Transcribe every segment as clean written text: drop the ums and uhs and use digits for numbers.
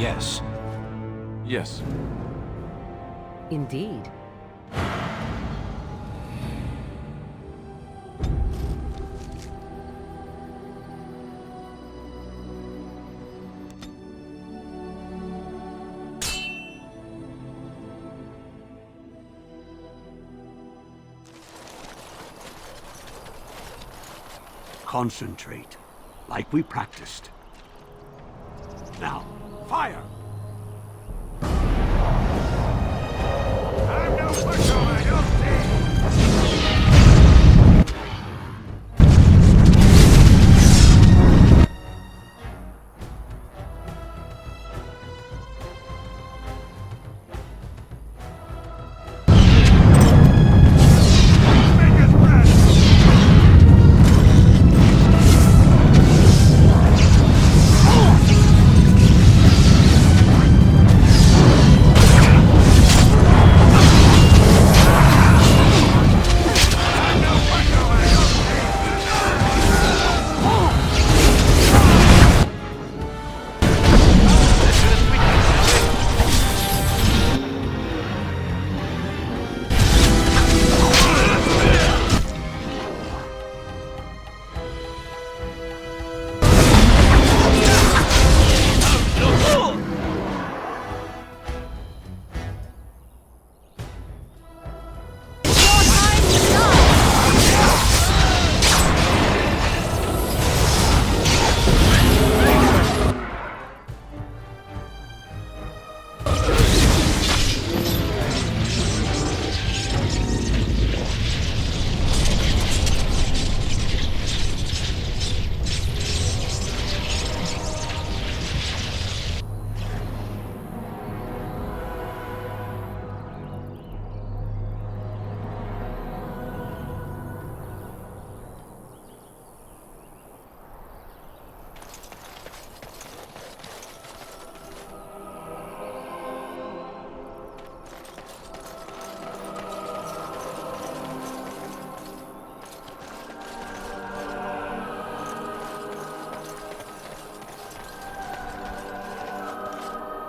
Yes. Yes. Indeed. Concentrate, like we practiced. Now, fire! I'm no pushover, you'll see!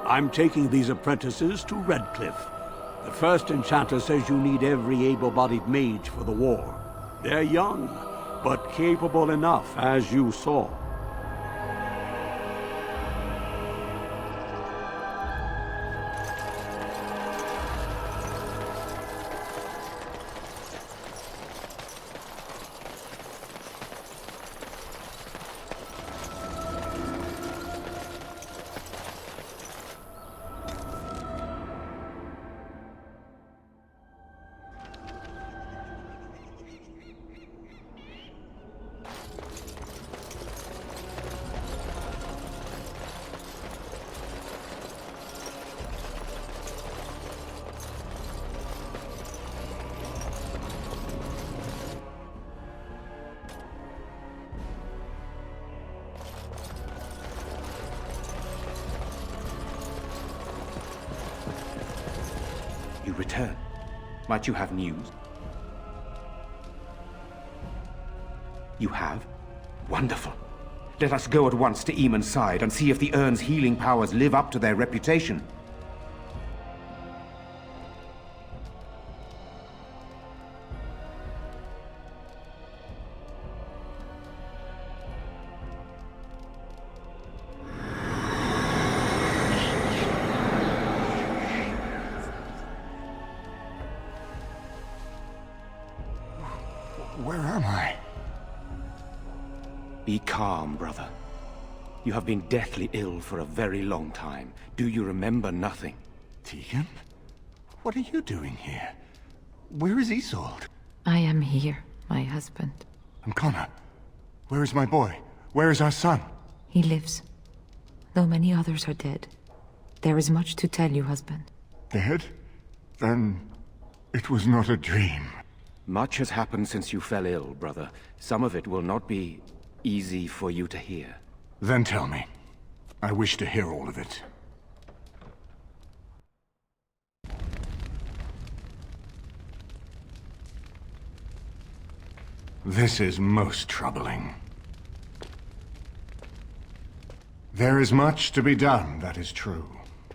I'm taking these apprentices to Redcliffe. The first enchanter says you need every able-bodied mage for the war. They're young, but capable enough, as you saw. You return. Might you have news? You have? Wonderful. Let us go at once to Eamon's side and see if the urn's healing powers live up to their reputation. Where am I? Be calm, brother. You have been deathly ill for a very long time. Do you remember nothing? Tegan? What are you doing here? Where is Isolde? I am here, my husband. And Connor? Where is my boy? Where is our son? He lives. Though many others are dead. There is much to tell you, husband. Dead? Then it was not a dream. Much has happened since you fell ill, brother. Some of it will not be easy for you to hear. Then tell me. I wish to hear all of it. This is most troubling. There is much to be done, that is true.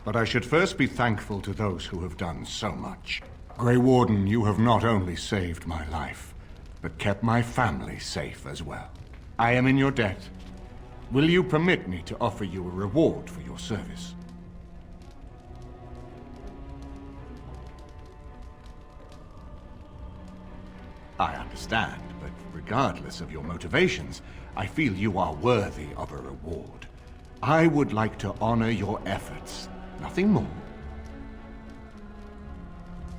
But I should first be thankful to those who have done so much. Grey Warden, you have not only saved my life, but kept my family safe as well. I am in your debt. Will you permit me to offer you a reward for your service? I understand, but regardless of your motivations, I feel you are worthy of a reward. I would like to honor your efforts, nothing more.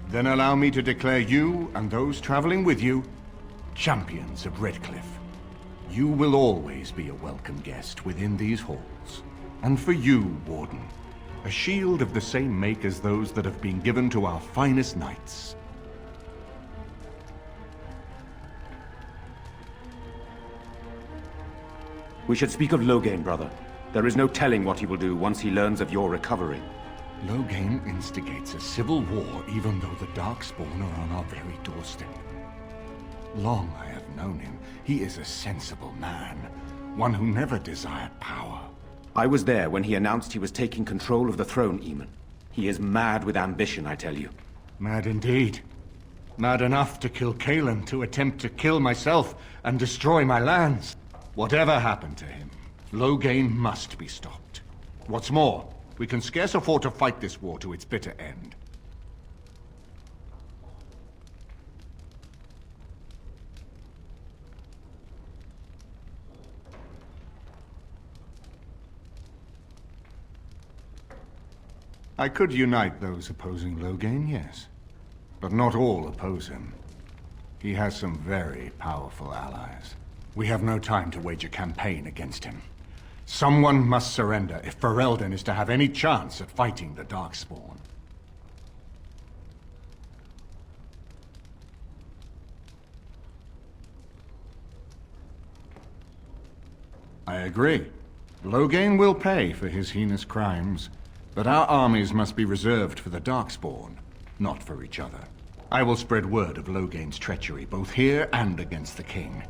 Then allow me to declare you and those traveling with you champions of Redcliffe. You will always be a welcome guest within these halls. And for you, Warden, a shield of the same make as those that have been given to our finest knights. We should speak of Loghain, brother. There is no telling what he will do once he learns of your recovery. Loghain instigates a civil war even though the Darkspawn are on our very doorstep. Long I have known him. He is a sensible man, one who never desired power. I was there when he announced he was taking control of the throne, Eamon. He is mad with ambition, I tell you. Mad indeed. Mad enough to kill Cailan, to attempt to kill myself and destroy my lands. Whatever happened to him, Loghain must be stopped. What's more, we can scarce afford to fight this war to its bitter end. I could unite those opposing Loghain, yes. But not all oppose him. He has some very powerful allies. We have no time to wage a campaign against him. Someone must surrender if Ferelden is to have any chance at fighting the Darkspawn. I agree. Loghain will pay for his heinous crimes, but our armies must be reserved for the Darkspawn, not for each other. I will spread word of Loghain's treachery, both here and against the king.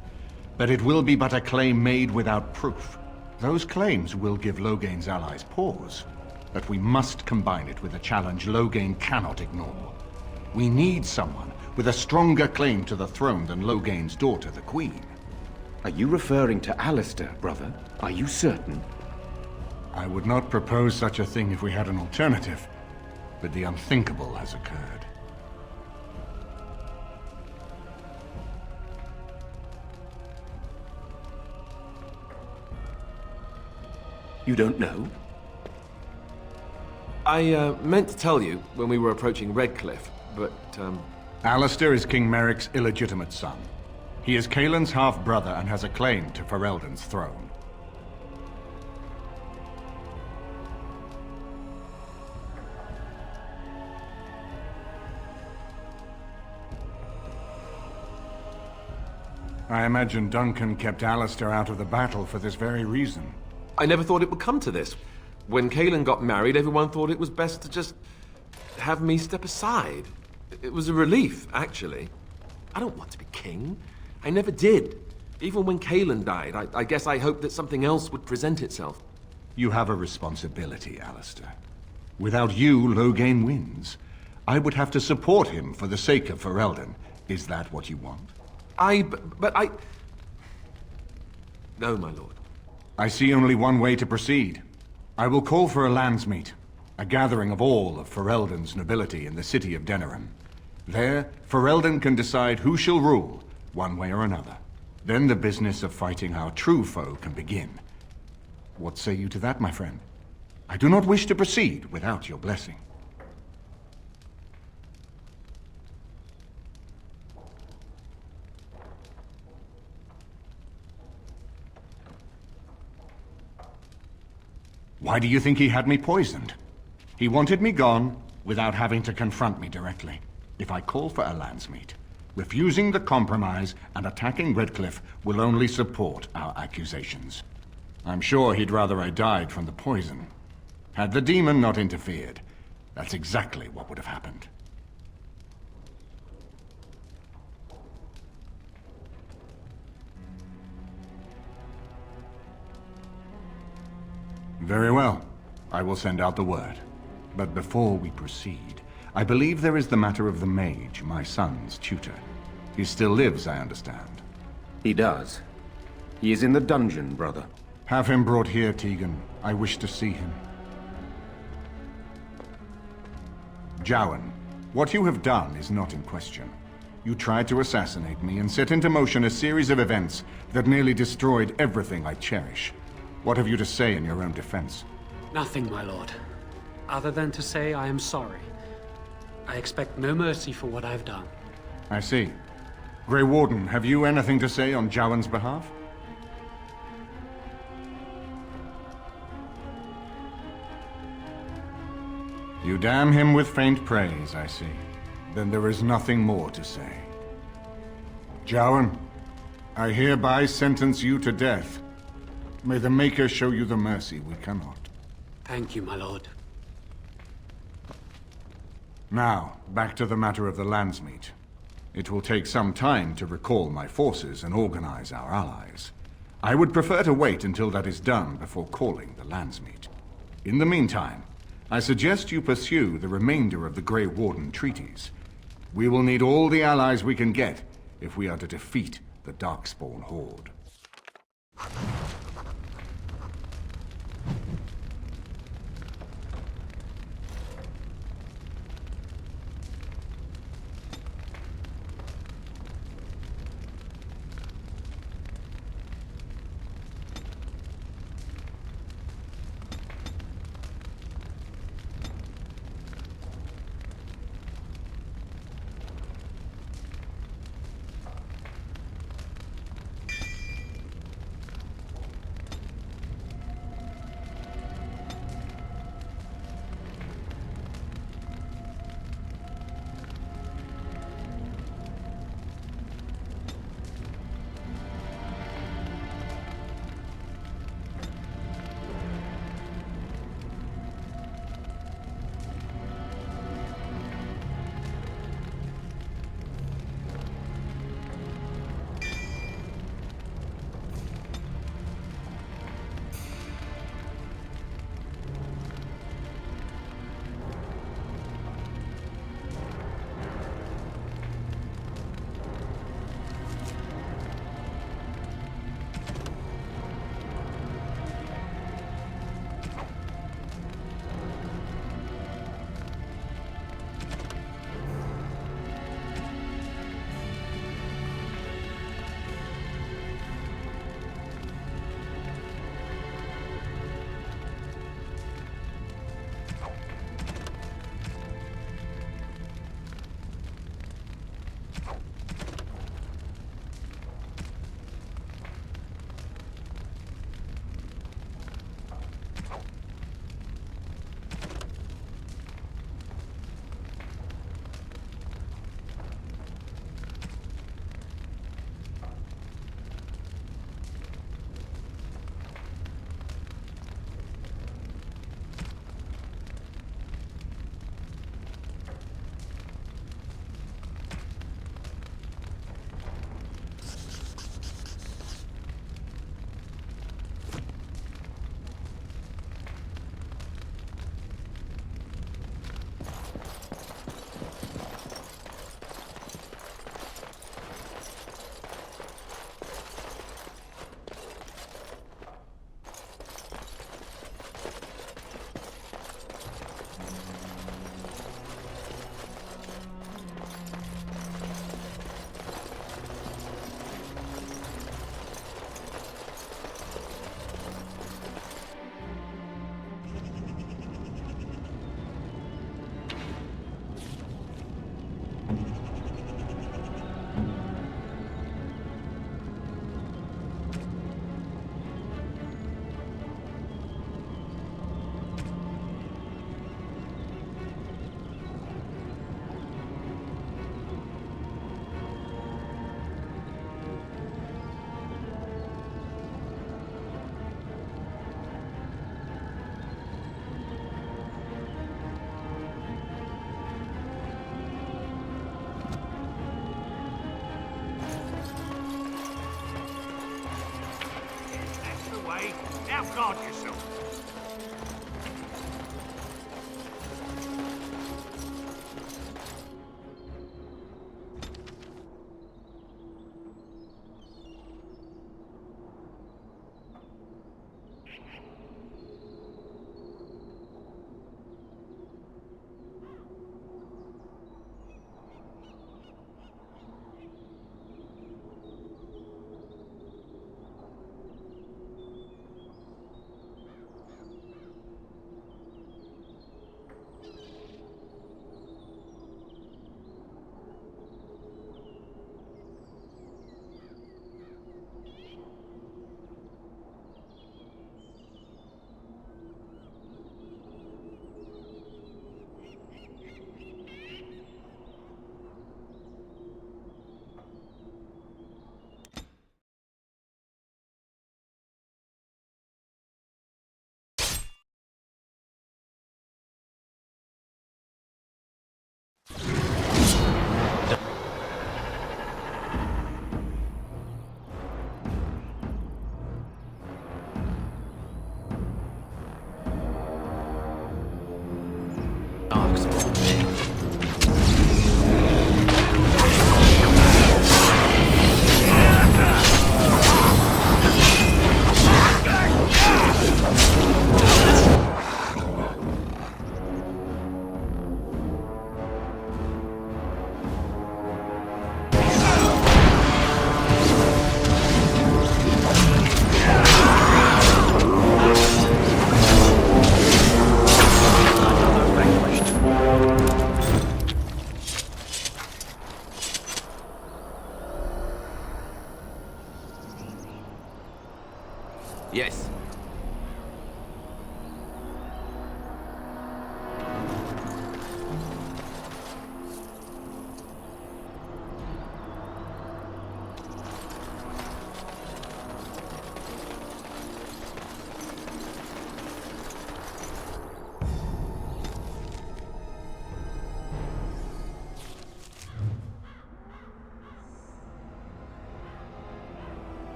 But it will be but a claim made without proof. Those claims will give Loghain's allies pause, but we must combine it with a challenge Loghain cannot ignore. We need someone with a stronger claim to the throne than Loghain's daughter, the Queen. Are you referring to Alistair, brother? Are you certain? I would not propose such a thing if we had an alternative, but the unthinkable has occurred. You don't know? I meant to tell you when we were approaching Redcliffe, but Alistair is King Merrick's illegitimate son. He is Cailan's half-brother and has a claim to Ferelden's throne. I imagine Duncan kept Alistair out of the battle for this very reason. I never thought it would come to this. When Cailan got married, everyone thought it was best to just have me step aside. It was a relief, actually. I don't want to be king. I never did. Even when Cailan died, I guess I hoped that something else would present itself. You have a responsibility, Alistair. Without you, Loghain wins. I would have to support him for the sake of Ferelden. Is that what you want? But I... No, my lord. I see only one way to proceed. I will call for a landsmeet, a gathering of all of Ferelden's nobility in the city of Denerim. There, Ferelden can decide who shall rule, one way or another. Then the business of fighting our true foe can begin. What say you to that, my friend? I do not wish to proceed without your blessing. Why do you think he had me poisoned? He wanted me gone without having to confront me directly. If I call for a landsmeet, refusing the compromise and attacking Redcliffe will only support our accusations. I'm sure he'd rather I died from the poison. Had the demon not interfered, that's exactly what would have happened. Very well. I will send out the word. But before we proceed, I believe there is the matter of the mage, my son's tutor. He still lives, I understand. He does. He is in the dungeon, brother. Have him brought here, Tegan. I wish to see him. Jowan, what you have done is not in question. You tried to assassinate me and set into motion a series of events that nearly destroyed everything I cherish. What have you to say in your own defense? Nothing, my lord. Other than to say I am sorry. I expect no mercy for what I've done. I see. Grey Warden, have you anything to say on Jowan's behalf? You damn him with faint praise, I see. Then there is nothing more to say. Jowan, I hereby sentence you to death. May the Maker show you the mercy we cannot. Thank you, my lord. Now, back to the matter of the Landsmeet. It will take some time to recall my forces and organize our allies. I would prefer to wait until that is done before calling the Landsmeet. In the meantime, I suggest you pursue the remainder of the Grey Warden treaties. We will need all the allies we can get if we are to defeat the Darkspawn Horde. Now guard yourself. Yes.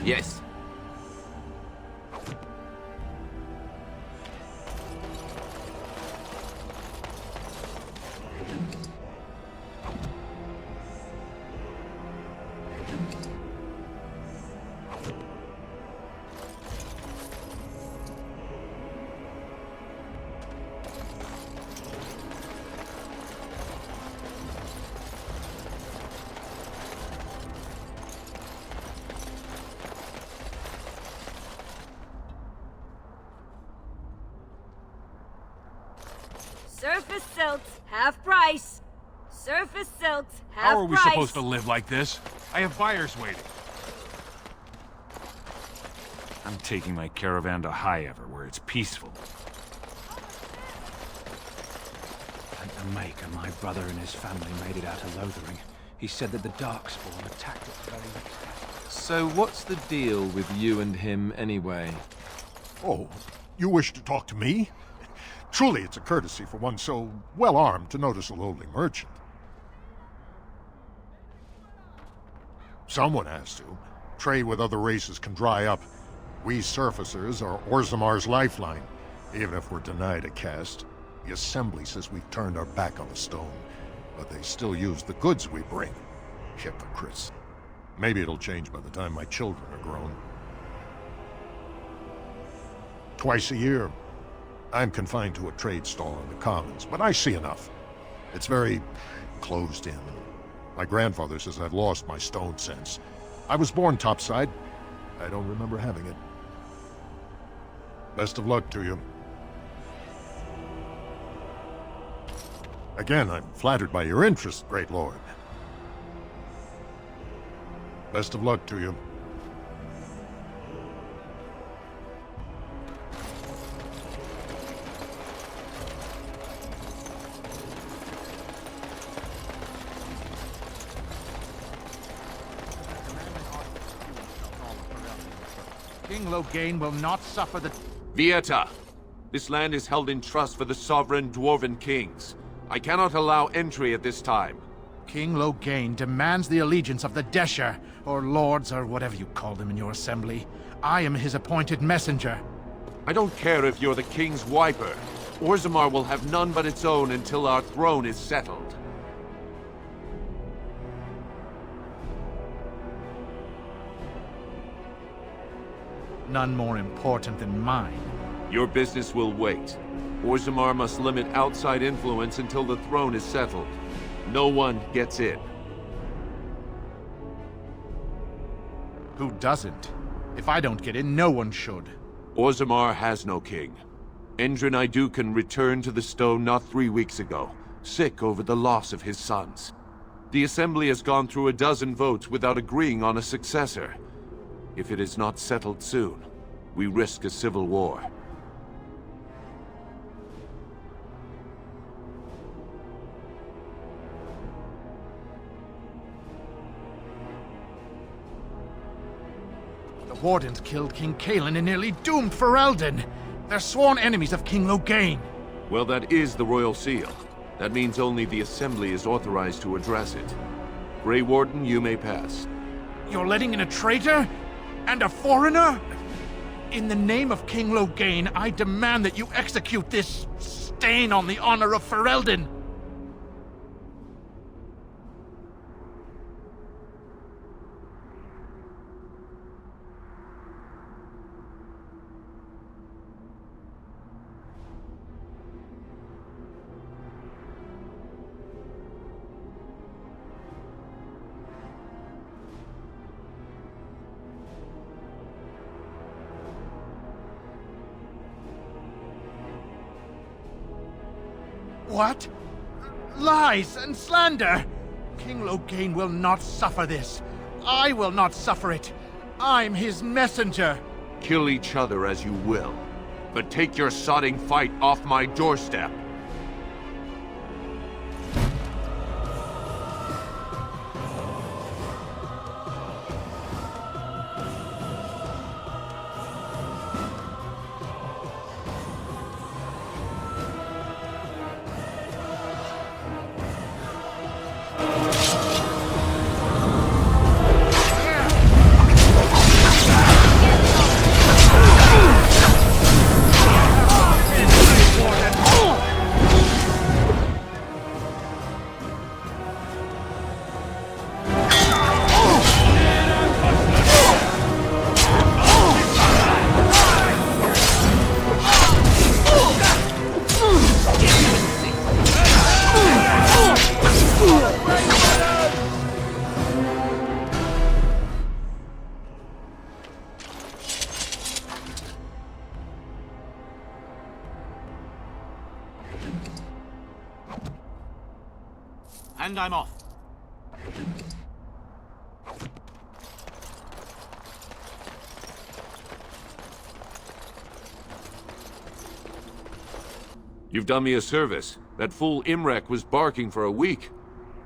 Yes. Surface silks, half price. Surface silks, half price. How are we supposed to live like this? I have buyers waiting. I'm taking my caravan to Highever, where it's peaceful. And Maker, my brother and his family made it out of Lothering. He said that the Darkspawn attacked it the very next day. So what's the deal with you and him anyway? Oh, you wish to talk to me? Truly, it's a courtesy for one so well-armed to notice a lowly merchant. Someone has to. Trade with other races can dry up. We surfacers are Orzammar's lifeline, even if we're denied a caste. The Assembly says we've turned our back on the stone, but they still use the goods we bring. Hypocrites. Maybe it'll change by the time my children are grown. Twice a year, I'm confined to a trade stall in the Commons, but I see enough. It's very closed in. My grandfather says I've lost my stone sense. I was born topside. I don't remember having it. Best of luck to you. Again, I'm flattered by your interest, Great Lord. Best of luck to you. King Loghain will not suffer the... Vieta! This land is held in trust for the sovereign dwarven kings. I cannot allow entry at this time. King Loghain demands the allegiance of the Desher, or lords, or whatever you call them in your assembly. I am his appointed messenger. I don't care if you're the king's wiper. Orzammar will have none but its own until our throne is settled. None more important than mine. Your business will wait. Orzammar must limit outside influence until the throne is settled. No one gets in. Who doesn't? If I don't get in, no one should. Orzammar has no king. Endrin Idukan returned to the stone not 3 weeks ago, sick over the loss of his sons. The Assembly has gone through a dozen votes without agreeing on a successor. If it is not settled soon, we risk a civil war. The Wardens killed King Cailan and nearly doomed Ferelden. They're sworn enemies of King Loghain. Well, that is the Royal Seal. That means only the Assembly is authorized to address it. Grey Warden, you may pass. You're letting in a traitor? And a foreigner? In the name of King Loghain, I demand that you execute this stain on the honor of Ferelden. What? Lies and slander! King Loghain will not suffer this. I will not suffer it. I'm his messenger. Kill each other as you will, but take your sodding fight off my doorstep. And I'm off. You've done me a service. That fool Imrek was barking for a week.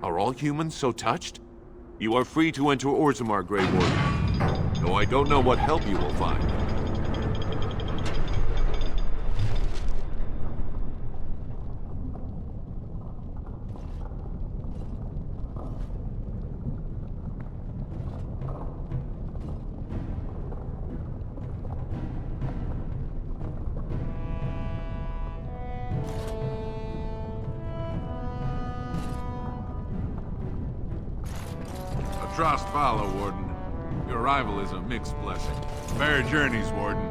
Are all humans so touched? You are free to enter Orzammar, Grey Warden. Though I don't know what help you will find. Trost follow, Warden. Your arrival is a mixed blessing. Fair journeys, Warden.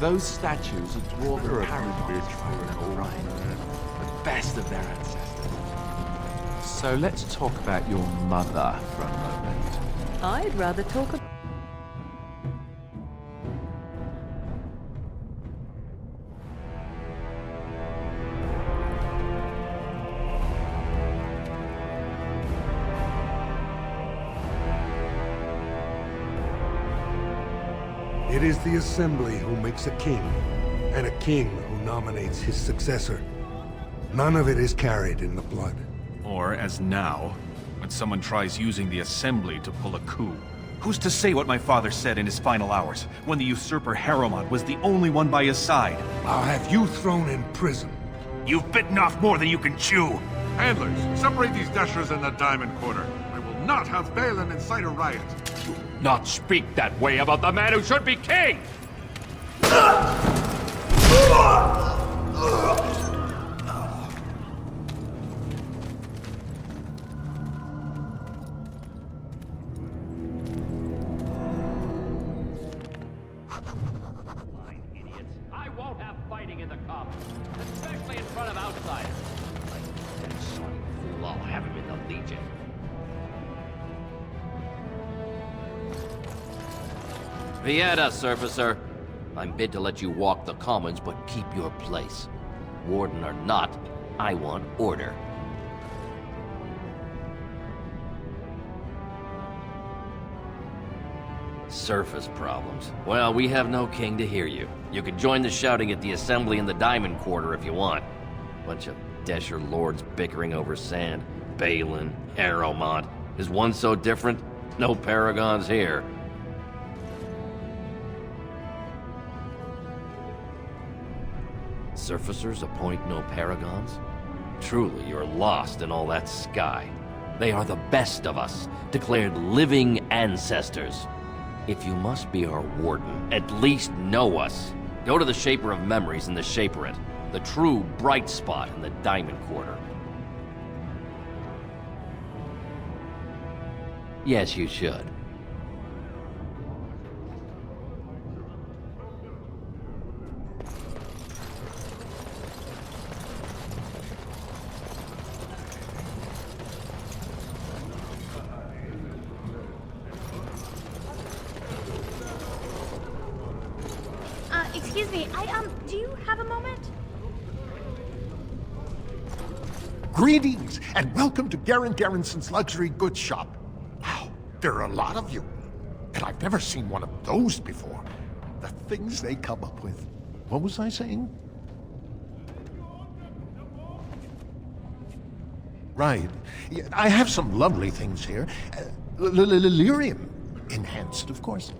Those statues of dwarf paradise were in Orion, the best of their ancestors. So let's talk about your mother for a moment. I'd rather talk about... It is the Assembly who makes a king, and a king who nominates his successor. None of it is carried in the blood. Or, as now, when someone tries using the Assembly to pull a coup. Who's to say what my father said in his final hours, when the usurper Harrowmont was the only one by his side? I'll have you thrown in prison. You've bitten off more than you can chew! Handlers, separate these dashers in the diamond corner. I will not have Balin incite a riot. Not speak that way about the man who should be king! I won't have fighting in the Commons, especially in front of outsiders. Like that sorry fool, I'll have him in the Legion. Vieta, Surfacer. I'm bid to let you walk the commons, but keep your place. Warden or not, I want order. Surface problems. Well, we have no king to hear you. You can join the shouting at the assembly in the Diamond Quarter if you want. Bunch of Desher lords bickering over sand. Balin, Harrowmont. Is one so different? No paragons here. Surfacers appoint no paragons? Truly, you're lost in all that sky. They are the best of us, declared living ancestors. If you must be our warden, at least know us. Go to the Shaper of Memories in the Shaperate, the true bright spot in the Diamond Quarter. Yes, you should. Excuse me, do you have a moment? Greetings, and welcome to Garen Garrison's luxury goods shop. Wow, there are a lot of you. And I've never seen one of those before. The things they come up with. What was I saying? Right. Yeah, I have some lovely things here. Lyrium enhanced, of course.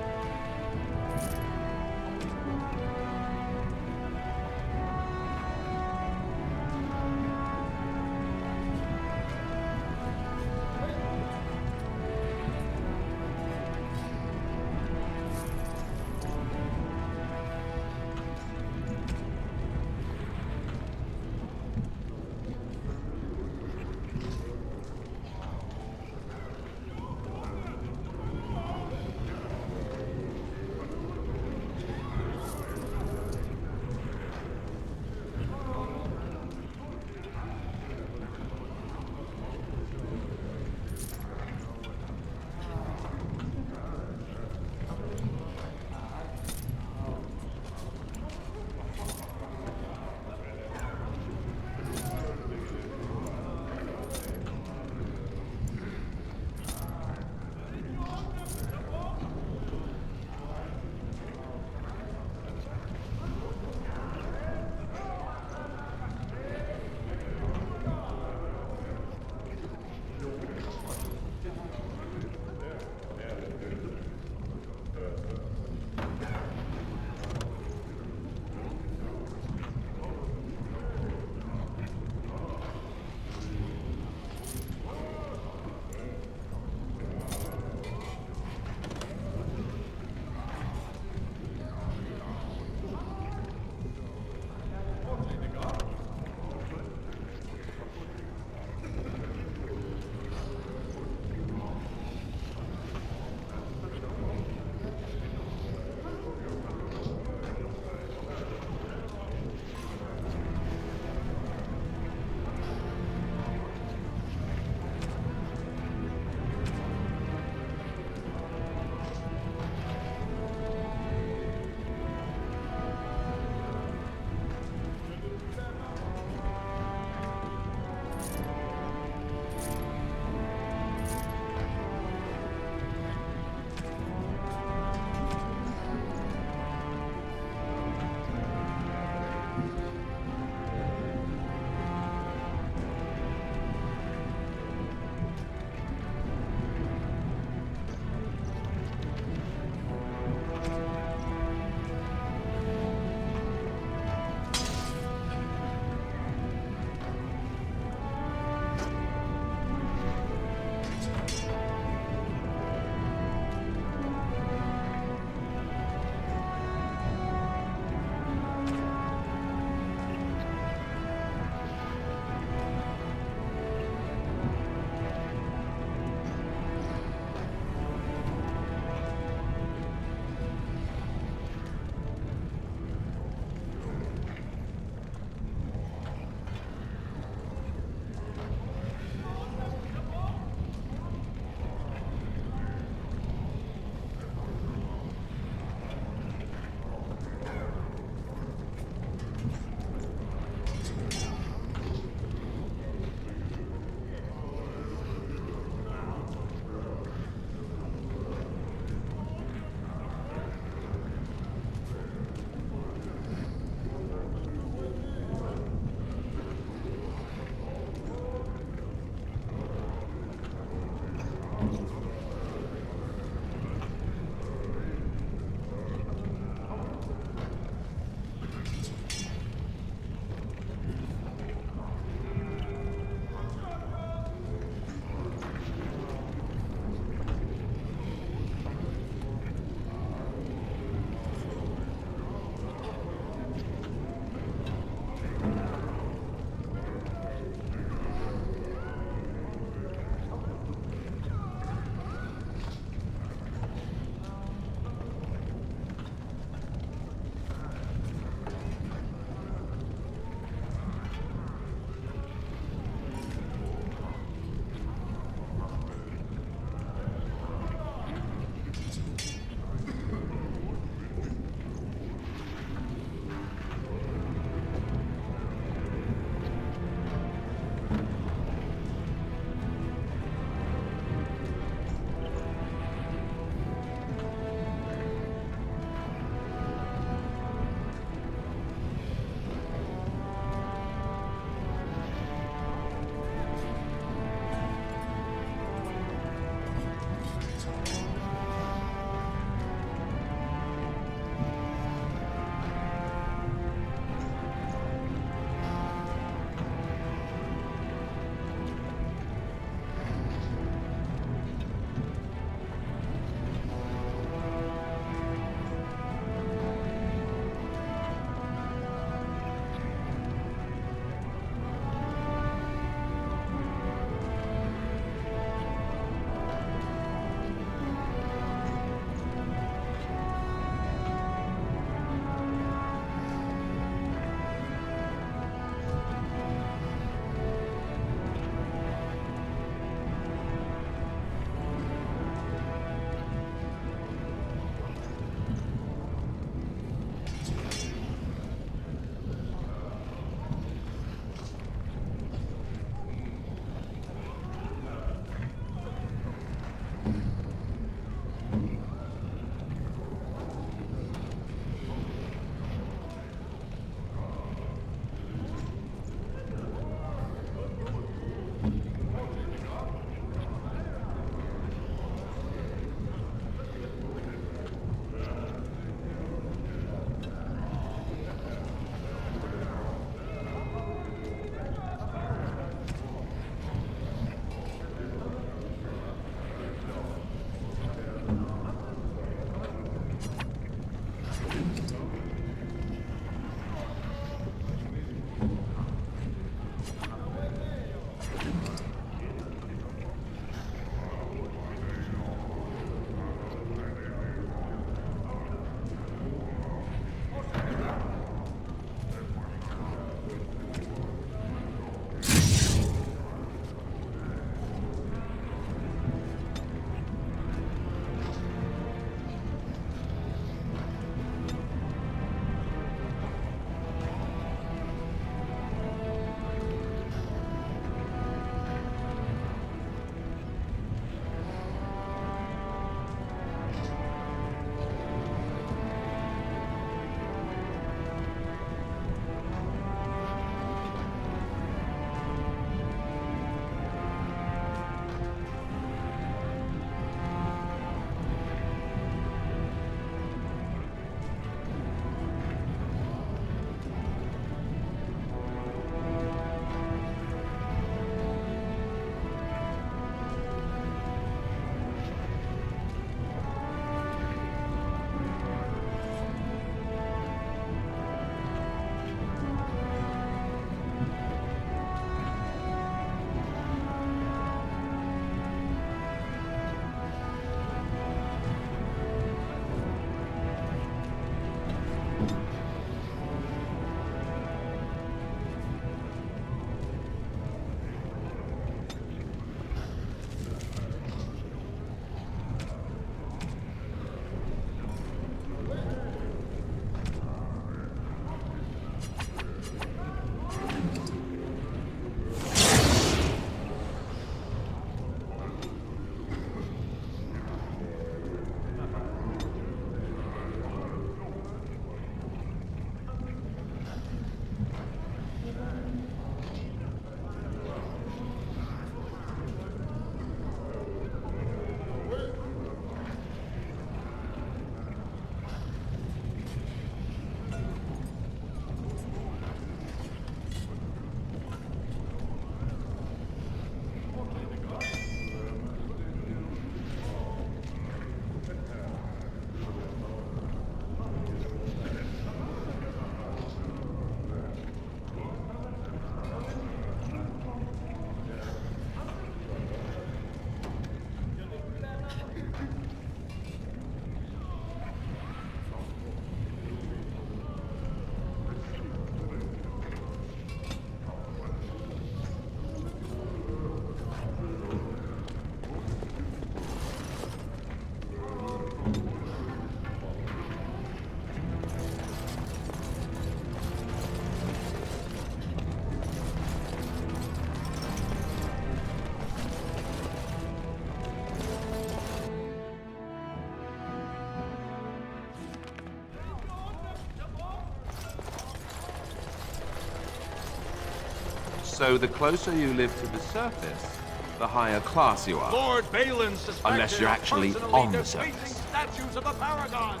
So the closer you live to the surface, the higher class you are. Lord Balin suspected Unless you're actually of on the personally surface. defeating statues of the paragons.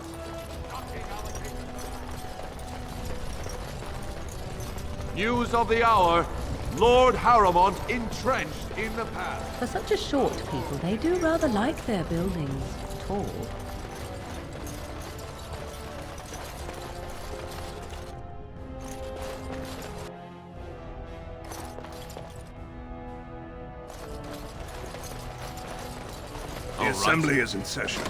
News of the hour. Lord Harrowmont entrenched in the pass. For such a short people, they do rather like their buildings tall. The assembly is in session.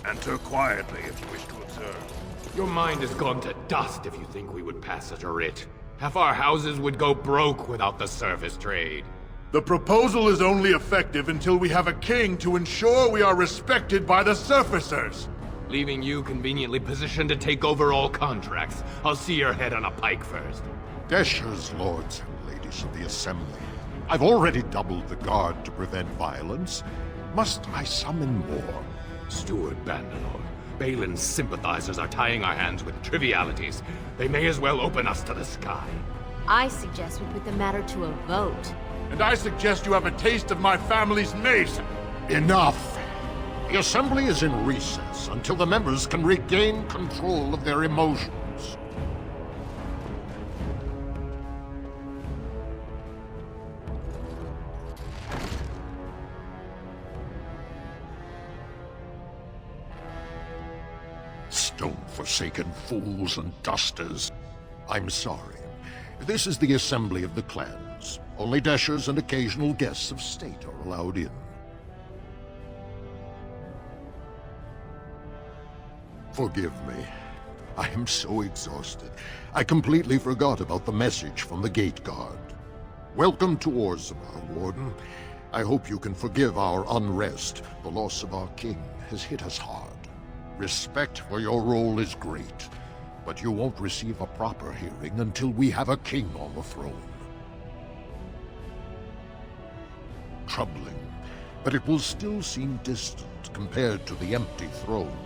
Enter quietly if you wish to observe. Your mind has gone to dust if you think we would pass such a writ. Half our houses would go broke without the service trade. The proposal is only effective until we have a king to ensure we are respected by the surfacers. Leaving you conveniently positioned to take over all contracts. I'll see your head on a pike first. Deshers, lords and ladies of the assembly. I've already doubled the guard to prevent violence. Must I summon more? Steward Bandanor, Balin's sympathizers are tying our hands with trivialities. They may as well open us to the sky. I suggest we put the matter to a vote. And I suggest you have a taste of my family's mace. Enough! The assembly is in recess until the members can regain control of their emotions. Stone-forsaken fools and dusters. I'm sorry. This is the assembly of the clans. Only Deshers and occasional guests of state are allowed in. Forgive me. I am so exhausted. I completely forgot about the message from the gate guard. Welcome to Orzammar, Warden. I hope you can forgive our unrest. The loss of our king has hit us hard. Respect for your role is great, but you won't receive a proper hearing until we have a king on the throne. Troubling, but it will still seem distant compared to the empty throne.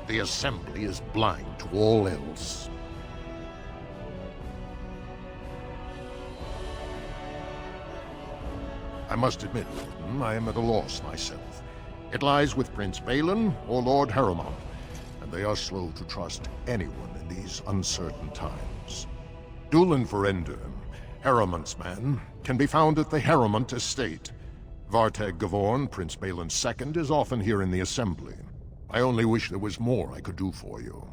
The assembly is blind to all else. I must admit, Warden, I am at a loss myself. It lies with Prince Balin or Lord Harrowmont, and they are slow to trust anyone in these uncertain times. Dulin Ferender, Harrowmont's man, can be found at the Harrowmont estate. Vartag Gavorn, Prince Balin's second, is often here in the assembly. I only wish there was more I could do for you.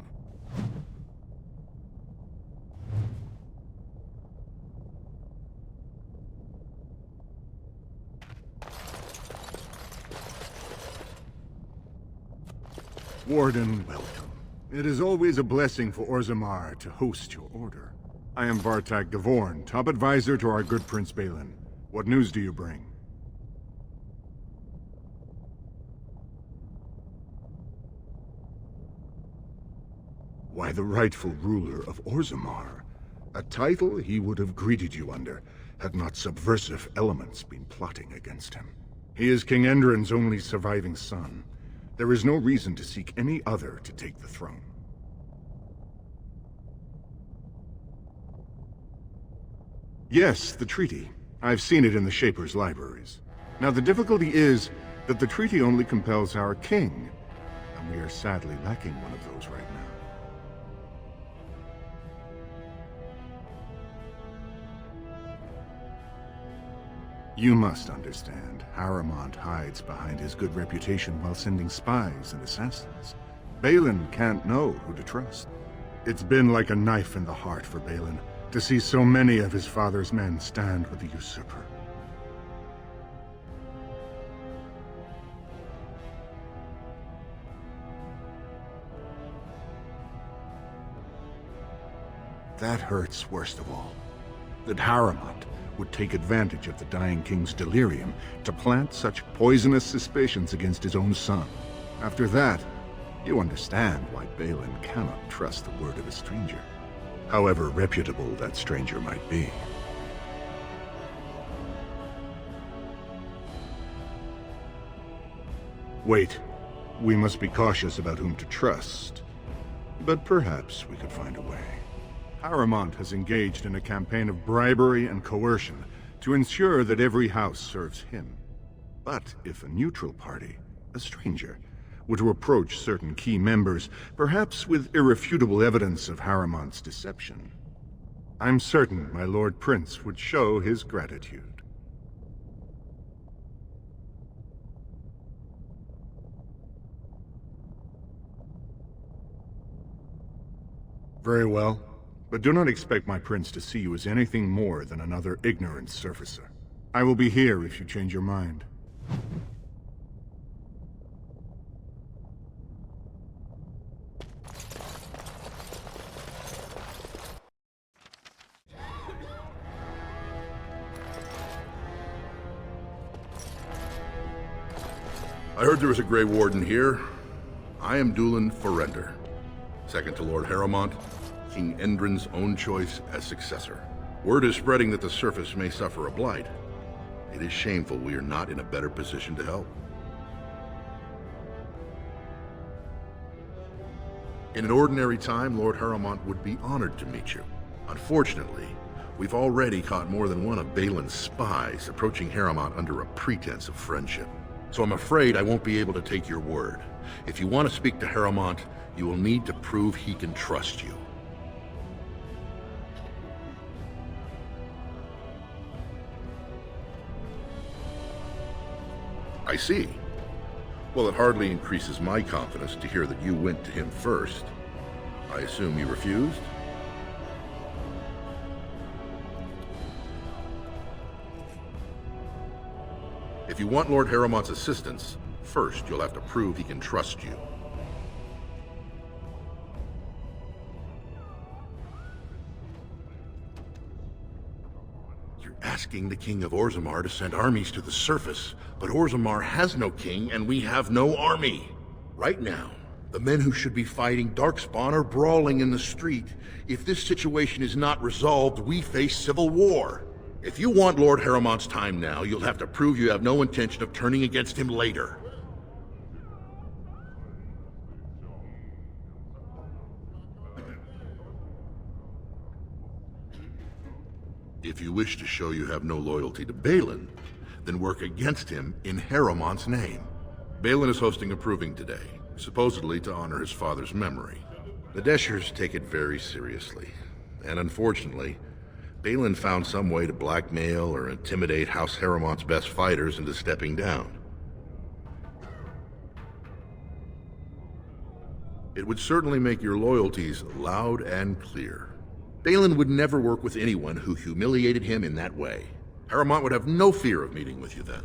Warden, welcome. It is always a blessing for Orzammar to host your order. I am Vartag Gavorn, top advisor to our good Prince Balin. What news do you bring? Why, the rightful ruler of Orzammar. A title he would have greeted you under, had not subversive elements been plotting against him. He is King Endrin's only surviving son. There is no reason to seek any other to take the throne. Yes, the treaty. I've seen it in the Shaper's libraries. Now, the difficulty is that the treaty only compels our king, and we are sadly lacking one of those right now. You must understand, Harrowmont hides behind his good reputation while sending spies and assassins. Balin can't know who to trust. It's been like a knife in the heart for Balin to see so many of his father's men stand with the usurper. That hurts worst of all. That Harrowmont would take advantage of the dying king's delirium to plant such poisonous suspicions against his own son. After that, you understand why Balin cannot trust the word of a stranger, however reputable that stranger might be. Wait, we must be cautious about whom to trust, but perhaps we could find a way. Harrowmont has engaged in a campaign of bribery and coercion to ensure that every house serves him. But if a neutral party, a stranger, were to approach certain key members, perhaps with irrefutable evidence of Harriman's deception, I'm certain my Lord Prince would show his gratitude. Very well, but do not expect my prince to see you as anything more than another ignorant surfacer. I will be here if you change your mind. I heard there was a Grey Warden here. I am Dulin Forrender, second to Lord Harrowmont, King Endrin's own choice as successor. Word is spreading that the surface may suffer a blight. It is shameful we are not in a better position to help. In an ordinary time, Lord Harrowmont would be honored to meet you. Unfortunately, we've already caught more than one of Balin's spies approaching Harrowmont under a pretense of friendship. So I'm afraid I won't be able to take your word. If you want to speak to Harrowmont, you will need to prove he can trust you. I see. Well, it hardly increases my confidence to hear that you went to him first. I assume you refused? If you want Lord Harrowmont's assistance, first you'll have to prove he can trust you. You're asking the King of Orzammar to send armies to the surface, but Orzammar has no king and we have no army. Right now, the men who should be fighting Darkspawn are brawling in the street. If this situation is not resolved, we face civil war. If you want Lord Harrowmont's time now, you'll have to prove you have no intention of turning against him later. If you wish to show you have no loyalty to Balin, then work against him in Harrowmont's name. Balin is hosting a proving today, supposedly to honor his father's memory. The Deshers take it very seriously, and unfortunately, Balin found some way to blackmail or intimidate House Harrowmont's best fighters into stepping down. It would certainly make your loyalties loud and clear. Balin would never work with anyone who humiliated him in that way. Harrowmont would have no fear of meeting with you then.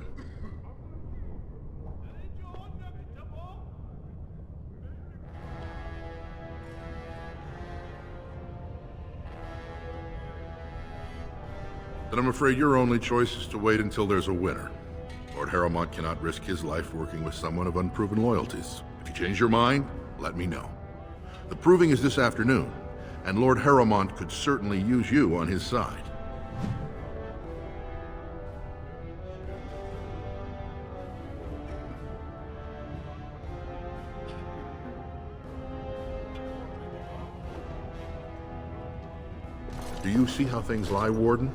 Then I'm afraid your only choice is to wait until there's a winner. Lord Harrowmont cannot risk his life working with someone of unproven loyalties. If you change your mind, let me know. The proving is this afternoon, and Lord Harrowmont could certainly use you on his side. Do you see how things lie, Warden?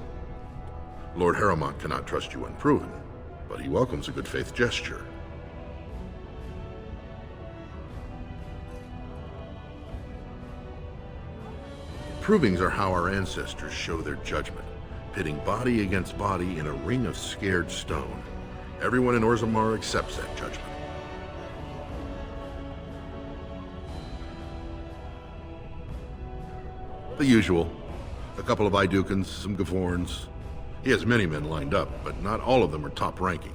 Lord Harrowmont cannot trust you unproven, but he welcomes a good faith gesture. Provings are how our ancestors show their judgment, pitting body against body in a ring of scared stone. Everyone in Orzammar accepts that judgment. The usual. A couple of Idukans, some Gavorns. He has many men lined up, but not all of them are top-ranking.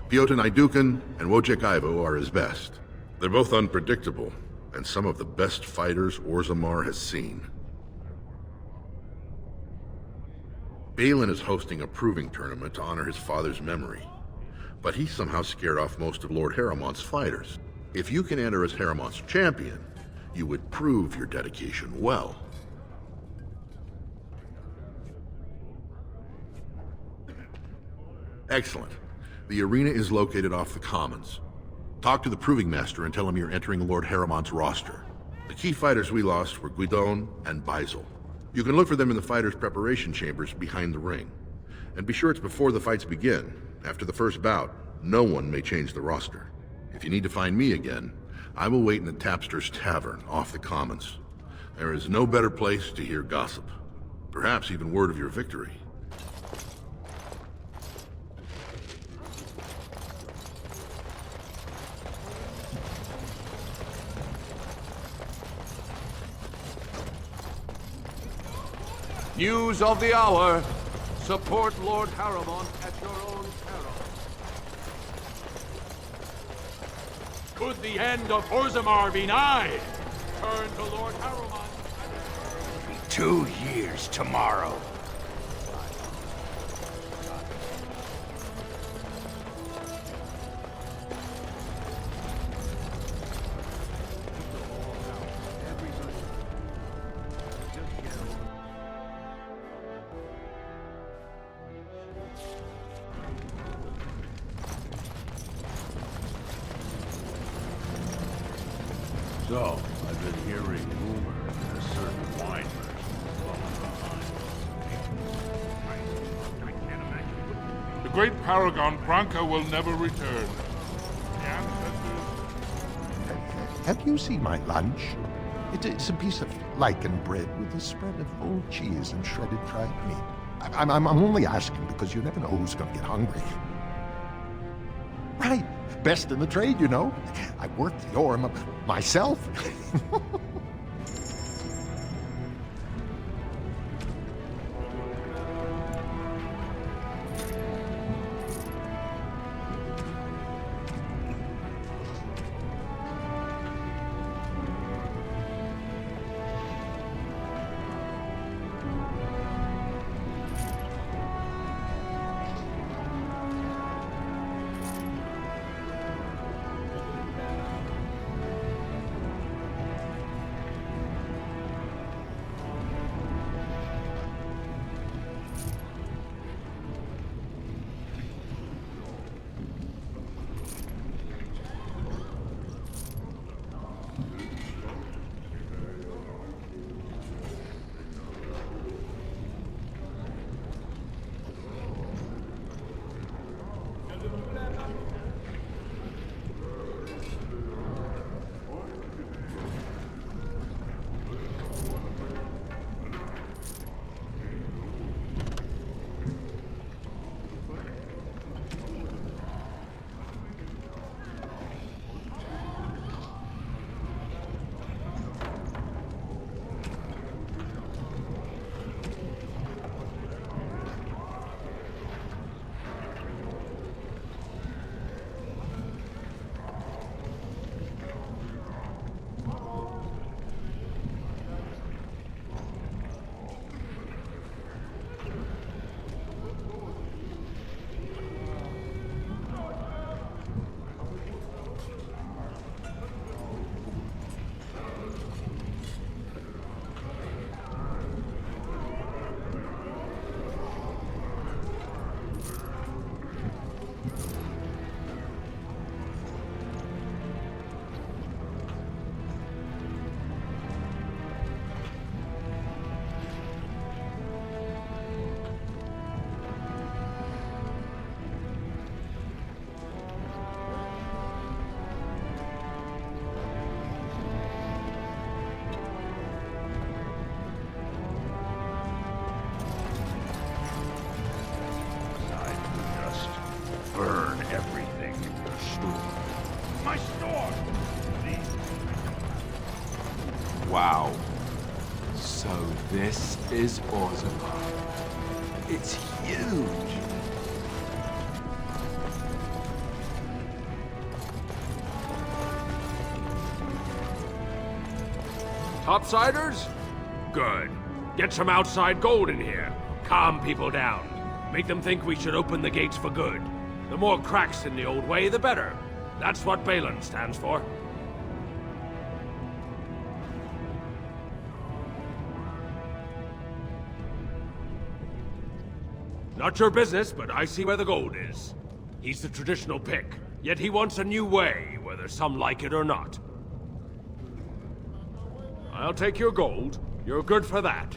Piotin Idukan and Wojciech Ivo are his best. They're both unpredictable, and some of the best fighters Orzammar has seen. Balin is hosting a proving tournament to honor his father's memory, but he somehow scared off most of Lord Harrowmont's fighters. If you can enter as Harrowmont's champion, you would prove your dedication well. Excellent. The arena is located off the Commons. Talk to the Proving Master and tell him you're entering Lord Harrowmont's roster. The key fighters we lost were Guidon and Beisel. You can look for them in the fighters' preparation chambers behind the ring. And be sure it's before the fights begin. After the first bout, no one may change the roster. If you need to find me again, I will wait in the Tapster's Tavern off the Commons. There is no better place to hear gossip. Perhaps even word of your victory. News of the hour. Support Lord Harrowmont at your own peril. Could the end of Orzammar be nigh? Turn to Lord Harrowmont. 2 years tomorrow. So, I've been hearing rumors that a certain wine merchant is falling behind. The great paragon Branca will never return. The ancestors... Have you seen my lunch? It's a piece of lichen bread with a spread of old cheese and shredded dried meat. I'm only asking because you never know who's going to get hungry. Right. Best in the trade, you know. I worked the Orm myself. Burn everything in your store. My store! Wow. So this is Orzammar. It's huge. Topsiders? Good. Get some outside gold in here. Calm people down. Make them think we should open the gates for good. The more cracks in the old way, the better. That's what Balin stands for. Not your business, but I see where the gold is. He's the traditional pick, yet he wants a new way, whether some like it or not. I'll take your gold. You're good for that.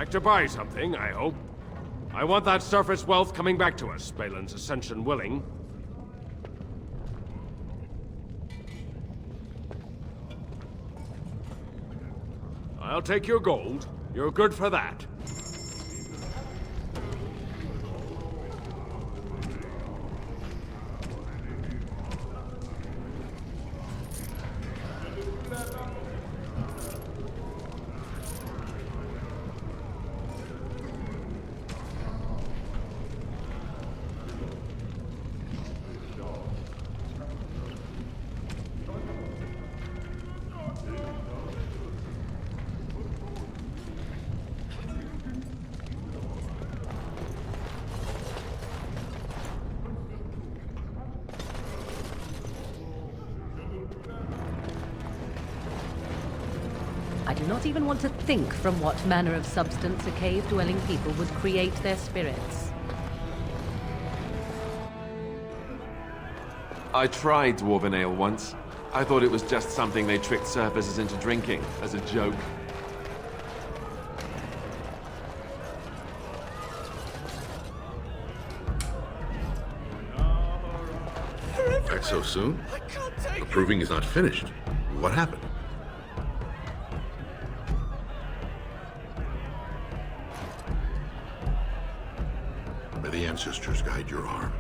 Back to buy something, I hope. I want that surface wealth coming back to us, Balin's ascension willing. I'll take your gold. You're good for that. I do not even want to think from what manner of substance a cave-dwelling people would create their spirits. I tried Dwarven Ale once. I thought it was just something they tricked surfacers into drinking, as a joke. Back so soon? The proving is not finished. What happened? May the ancestors guide your arm.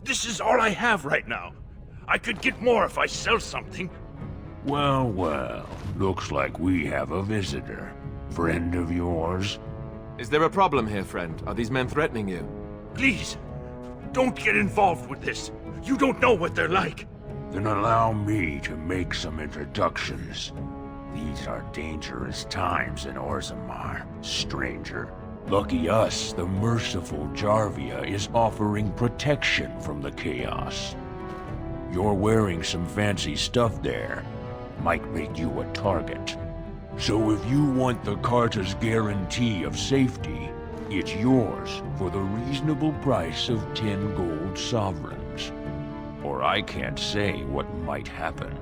This is all I have right now. I could get more if I sell something. Well, well. Looks like we have a visitor. Friend of yours? Is there a problem here, friend? Are these men threatening you? Please, don't get involved with this. You don't know what they're like. Then allow me to make some introductions. These are dangerous times in Orzammar, stranger. Lucky us, the merciful Jarvia is offering protection from the chaos. You're wearing some fancy stuff there. Might make you a target. So if you want the Carta's guarantee of safety, it's yours for the reasonable price of 10 gold sovereigns. Or I can't say what might happen.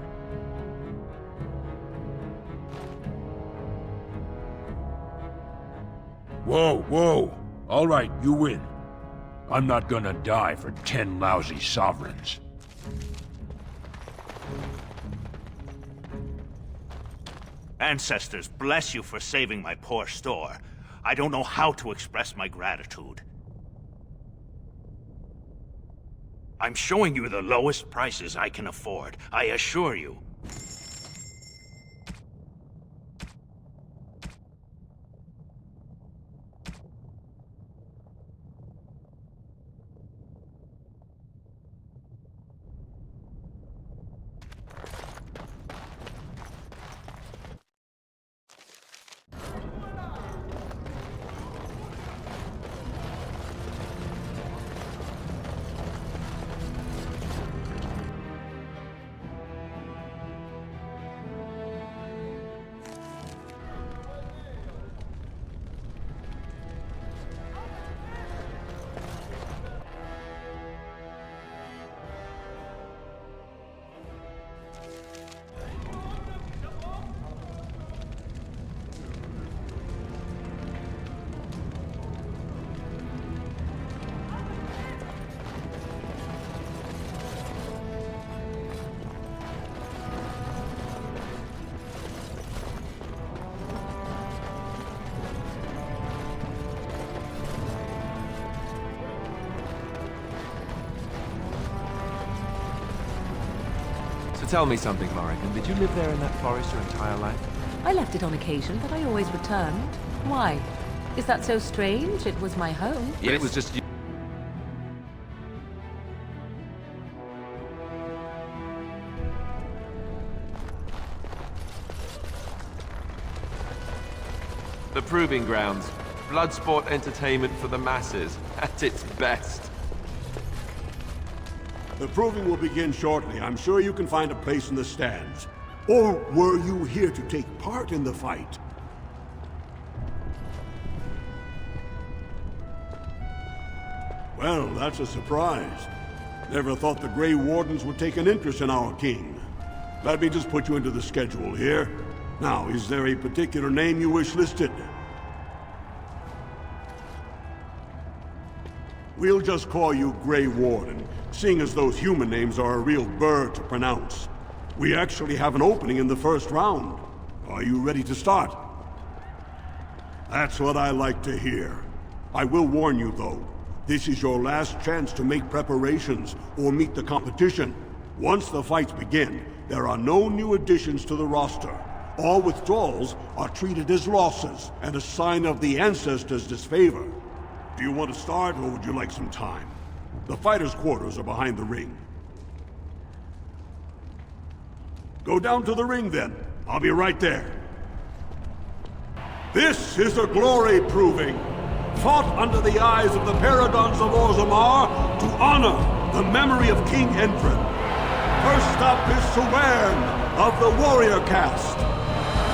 Whoa, whoa! All right, you win. I'm not gonna die for 10 lousy sovereigns. Ancestors, bless you for saving my poor store. I don't know how to express my gratitude. I'm showing you the lowest prices I can afford, I assure you. Tell me something, Morrigan. Did you live there in that forest your entire life? I left it on occasion, but I always returned. Why? Is that so strange? It was my home. Yeah, it was just you. the proving grounds. Bloodsport entertainment for the masses, at its best. The proving will begin shortly. I'm sure you can find a place in the stands. Or were you here to take part in the fight? Well, that's a surprise. Never thought the Grey Wardens would take an interest in our king. Let me just put you into the schedule here. Now, is there a particular name you wish listed? We'll just call you Grey Warden, seeing as those human names are a real burr to pronounce. We actually have an opening in the first round. Are you ready to start? That's what I like to hear. I will warn you, though. This is your last chance to make preparations or meet the competition. Once the fights begin, there are no new additions to the roster. All withdrawals are treated as losses and a sign of the ancestors' disfavor. Do you want to start, or would you like some time? The fighters' quarters are behind the ring. Go down to the ring, then. I'll be right there. This is a glory proving, fought under the eyes of the paragons of Orzammar to honor the memory of King Entren. First up is Suwern of the warrior caste.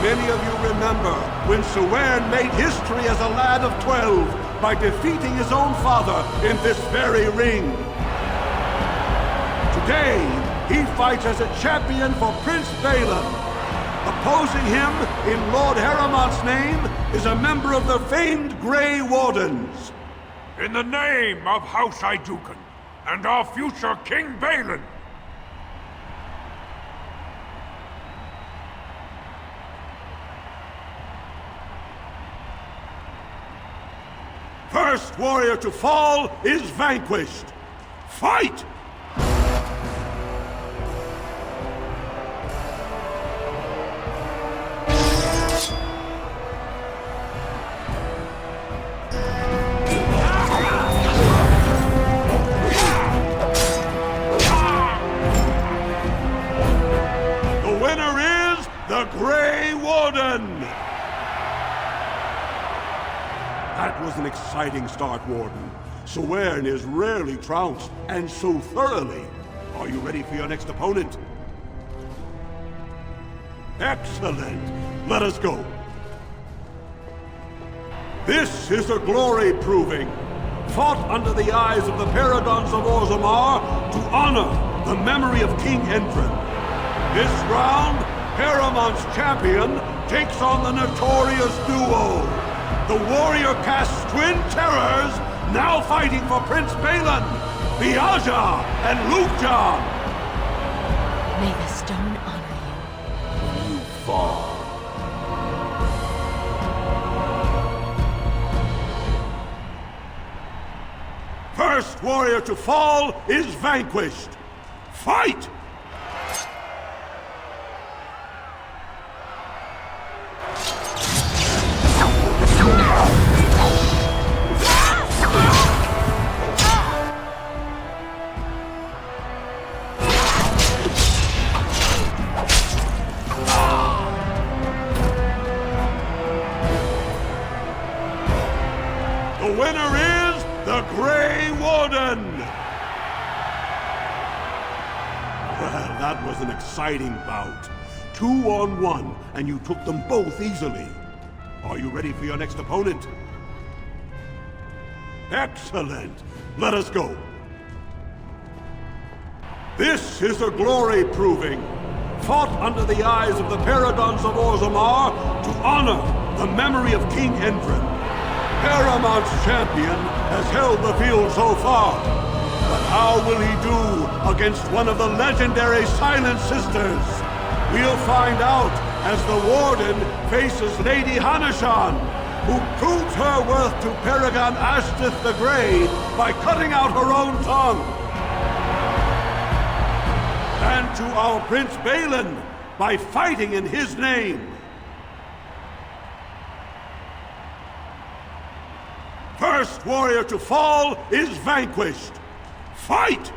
Many of you remember when Suwern made history as a lad of 12 by defeating his own father in this very ring. Today, he fights as a champion for Prince Balin. Opposing him, in Lord Harrowmont's name, is a member of the famed Grey Wardens. In the name of House Iduken and our future King Balin. First warrior to fall is vanquished. Fight! The winner is the Grey Warden! That was an exciting start, Warden. Suwern is rarely trounced, and so thoroughly. Are you ready for your next opponent? Excellent! Let us go. This is a glory proving, fought under the eyes of the paragons of Orzammar to honor the memory of King Entren. This round, Harrowmont's champion takes on the notorious duo. The warrior caste's twin terrors, now fighting for Prince Balin, Biaja and Lukjan. May the stone honor you. When you fall. First warrior to fall is vanquished. Fight! The winner is the Grey Warden! Well, that was an exciting bout. 2-on-1, and you took them both easily. Are you ready for your next opponent? Excellent! Let us go. This is a glory proving, fought under the eyes of the paragons of Orzammar to honor the memory of King Entren. Harrowmont's champion has held the field so far, but how will he do against one of the legendary Silent Sisters? We'll find out as the Warden faces Lady Hanashan, who proved her worth to Paragon Ashtith the Grey by cutting out her own tongue. And to our Prince Balin by fighting in his name. First warrior to fall is vanquished. Fight!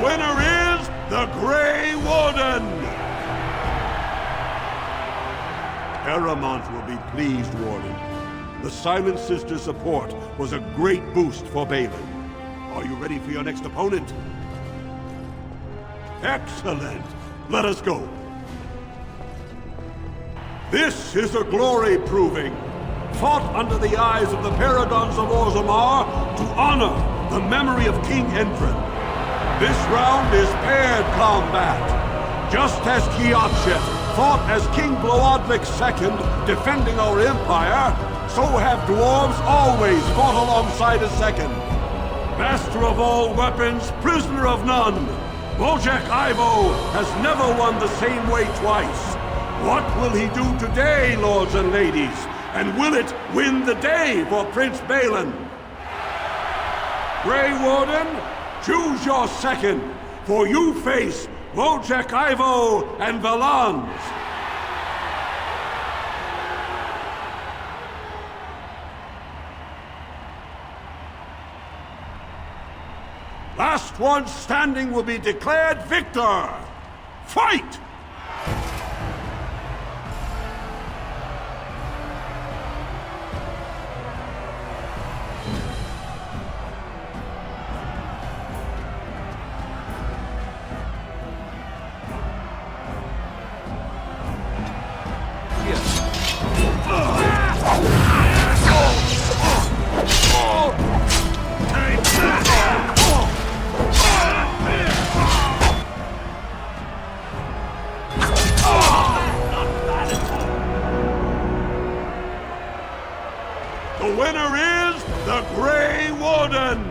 winner is the Grey Warden! Haramont will be pleased, Warden. The Silent Sister's support was a great boost for Balin. Are you ready for your next opponent? Excellent! Let us go. This is a glory proving, fought under the eyes of the Paragons of Orzammar to honor the memory of King Enthren. This round is paired combat. Just as Kiakshet fought as King Bloodlik II, defending our empire, so have dwarves always fought alongside a second. Master of all weapons, prisoner of none, Wojciech Ivo has never won the same way twice. What will he do today, lords and ladies? And will it win the day for Prince Balin? Grey Warden, choose your second, for you face Wojciech Ivo and Valans. Last one standing will be declared victor. Fight! The winner is the Grey Warden!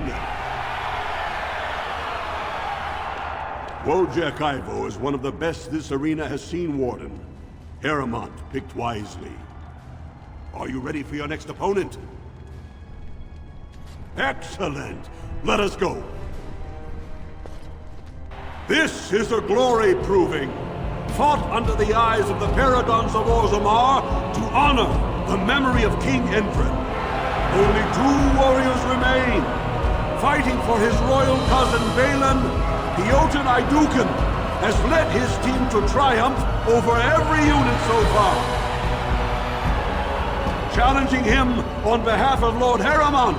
Wojciech Ivo is one of the best this arena has seen, Warden. Haramont picked wisely. Are you ready for your next opponent? Excellent! Let us go. This is a glory proving, fought under the eyes of the Paragons of Orzammar to honor the memory of King Enthren. Only 2 warriors remain. Fighting for his royal cousin Balin, Piotr Idukan has led his team to triumph over every unit so far. Challenging him on behalf of Lord Haramont,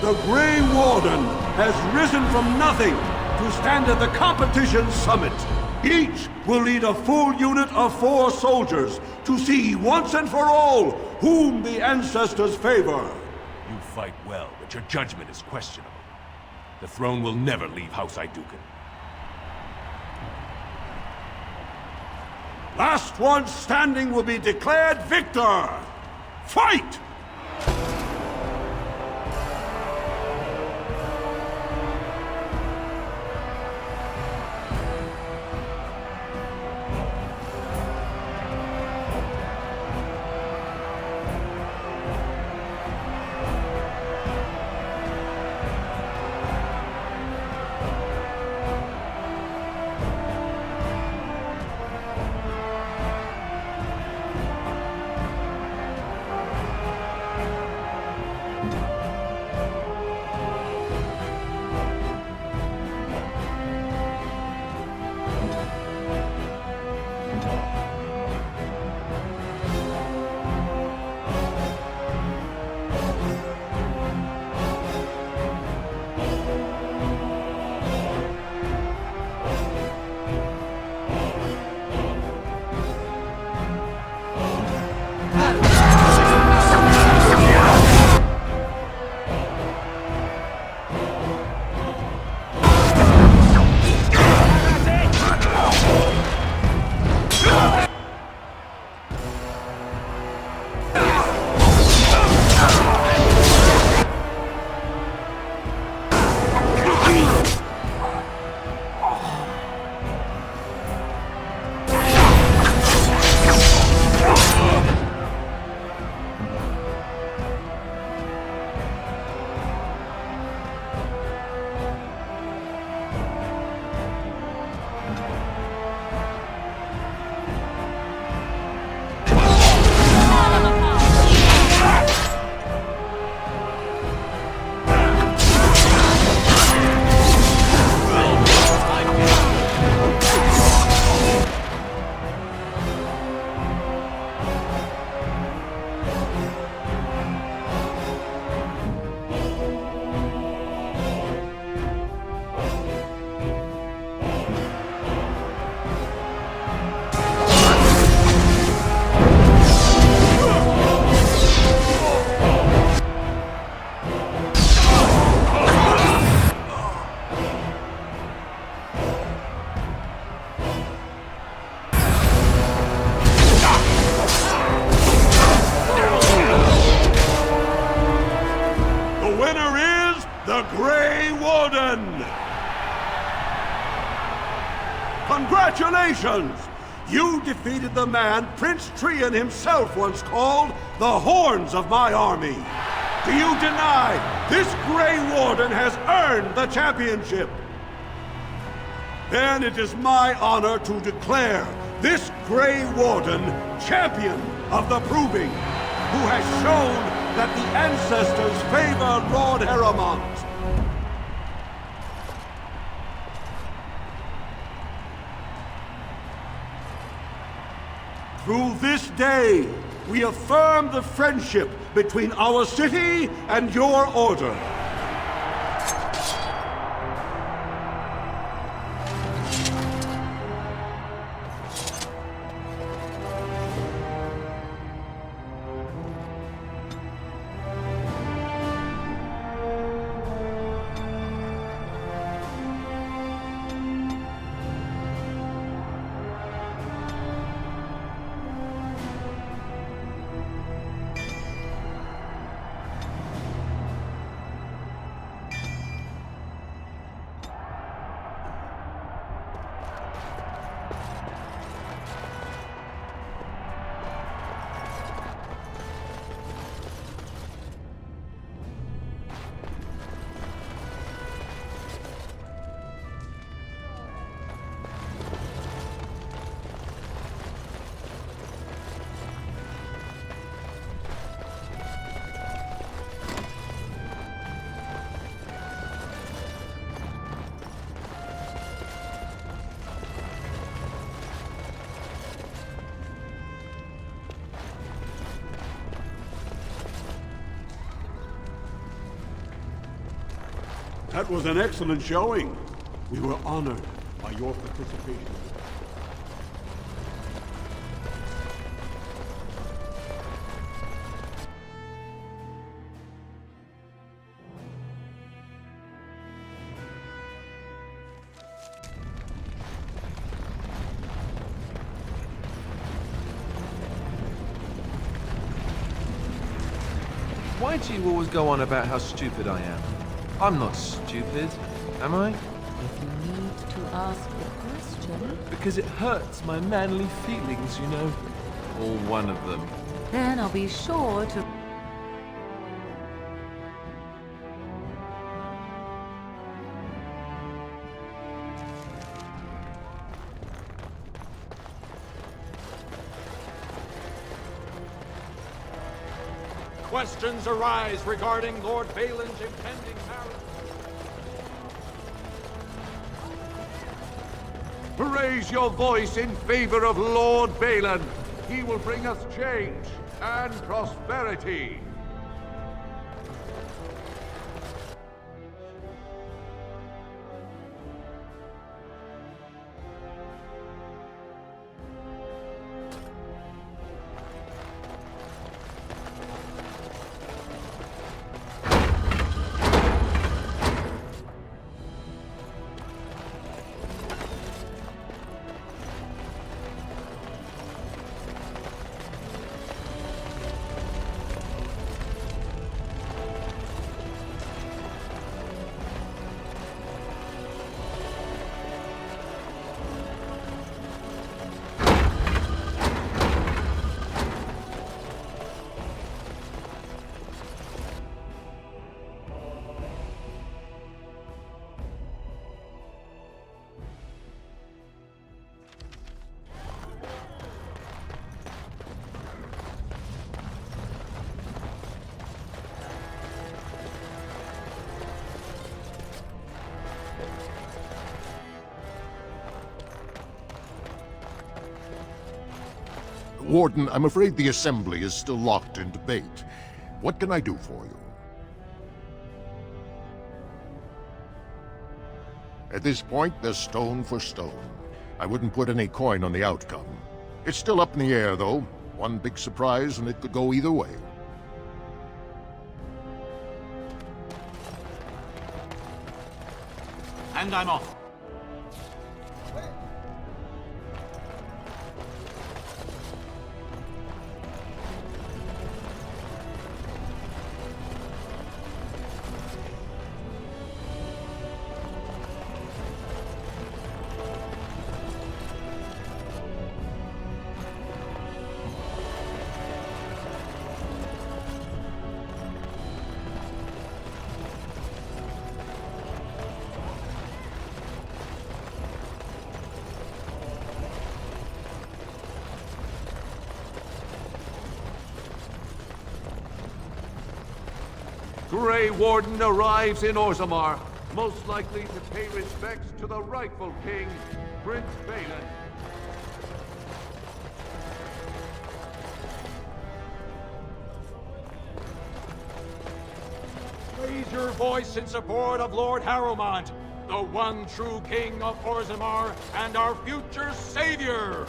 the Grey Warden has risen from nothing to stand at the competition's summit. Each will lead a full unit of 4 soldiers to see once and for all whom the ancestors favor. You fight well, but your judgment is questionable. The throne will never leave House Idukan. Last one standing will be declared victor. Fight! Warden! Congratulations! You defeated the man Prince Trian himself once called the Horns of my army. Do you deny this Grey Warden has earned the championship? Then it is my honor to declare this Grey Warden champion of the Proving, who has shown that the ancestors favor Lord Harrowmont. Through this day, we affirm the friendship between our city and your order. That was an excellent showing. We were honored by your participation. Why do you always go on about how stupid I am? I'm not stupid, am I? If you need to ask the question... Because it hurts my manly feelings, you know. Or one of them. Then I'll be sure to... Questions arise regarding Lord Balin's impending marriage. Raise your voice in favor of Lord Balin. He will bring us change and prosperity. Warden, I'm afraid the Assembly is still locked in debate. What can I do for you? At this point, they're stone for stone. I wouldn't put any coin on the outcome. It's still up in the air, though. One big surprise, and it could go either way. And I'm off. Grey Warden arrives in Orzammar, most likely to pay respects to the rightful king, Prince Balin. Raise your voice in support of Lord Harrowmont, the one true king of Orzammar and our future savior!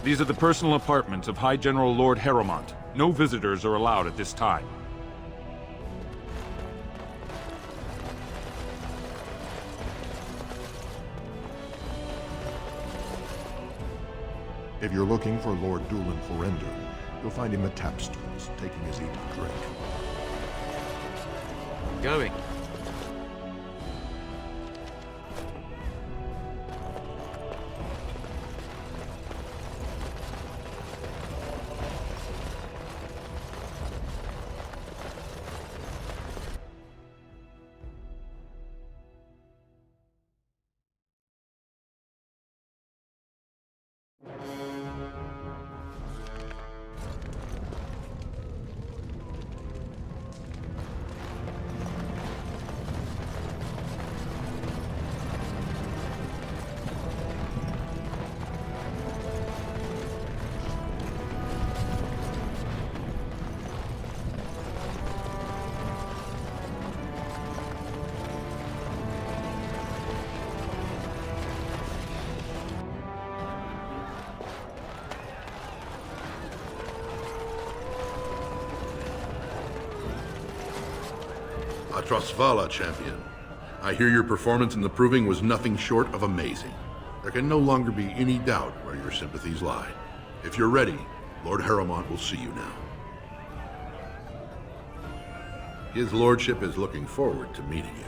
These are the personal apartments of High General Lord Harrowmont. No visitors are allowed at this time. If you're looking for Lord Dulin Forender, you'll find him at Tapstones, taking his evening drink. Going. Trostvala, champion. I hear your performance in the Proving was nothing short of amazing. There can no longer be any doubt where your sympathies lie. If you're ready, Lord Harrowmont will see you now. His lordship is looking forward to meeting you.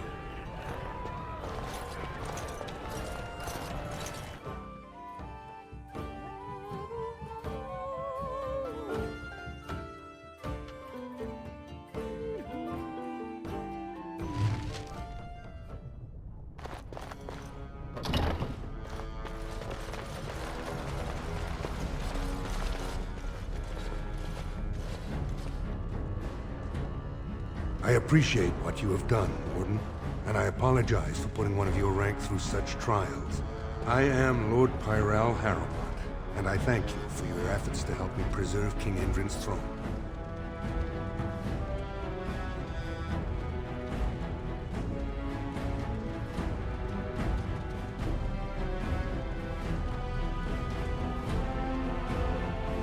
I appreciate what you have done, Warden, and I apologize for putting one of your rank through such trials. I am Lord Pyral Harrowmont, and I thank you for your efforts to help me preserve King Endrin's throne.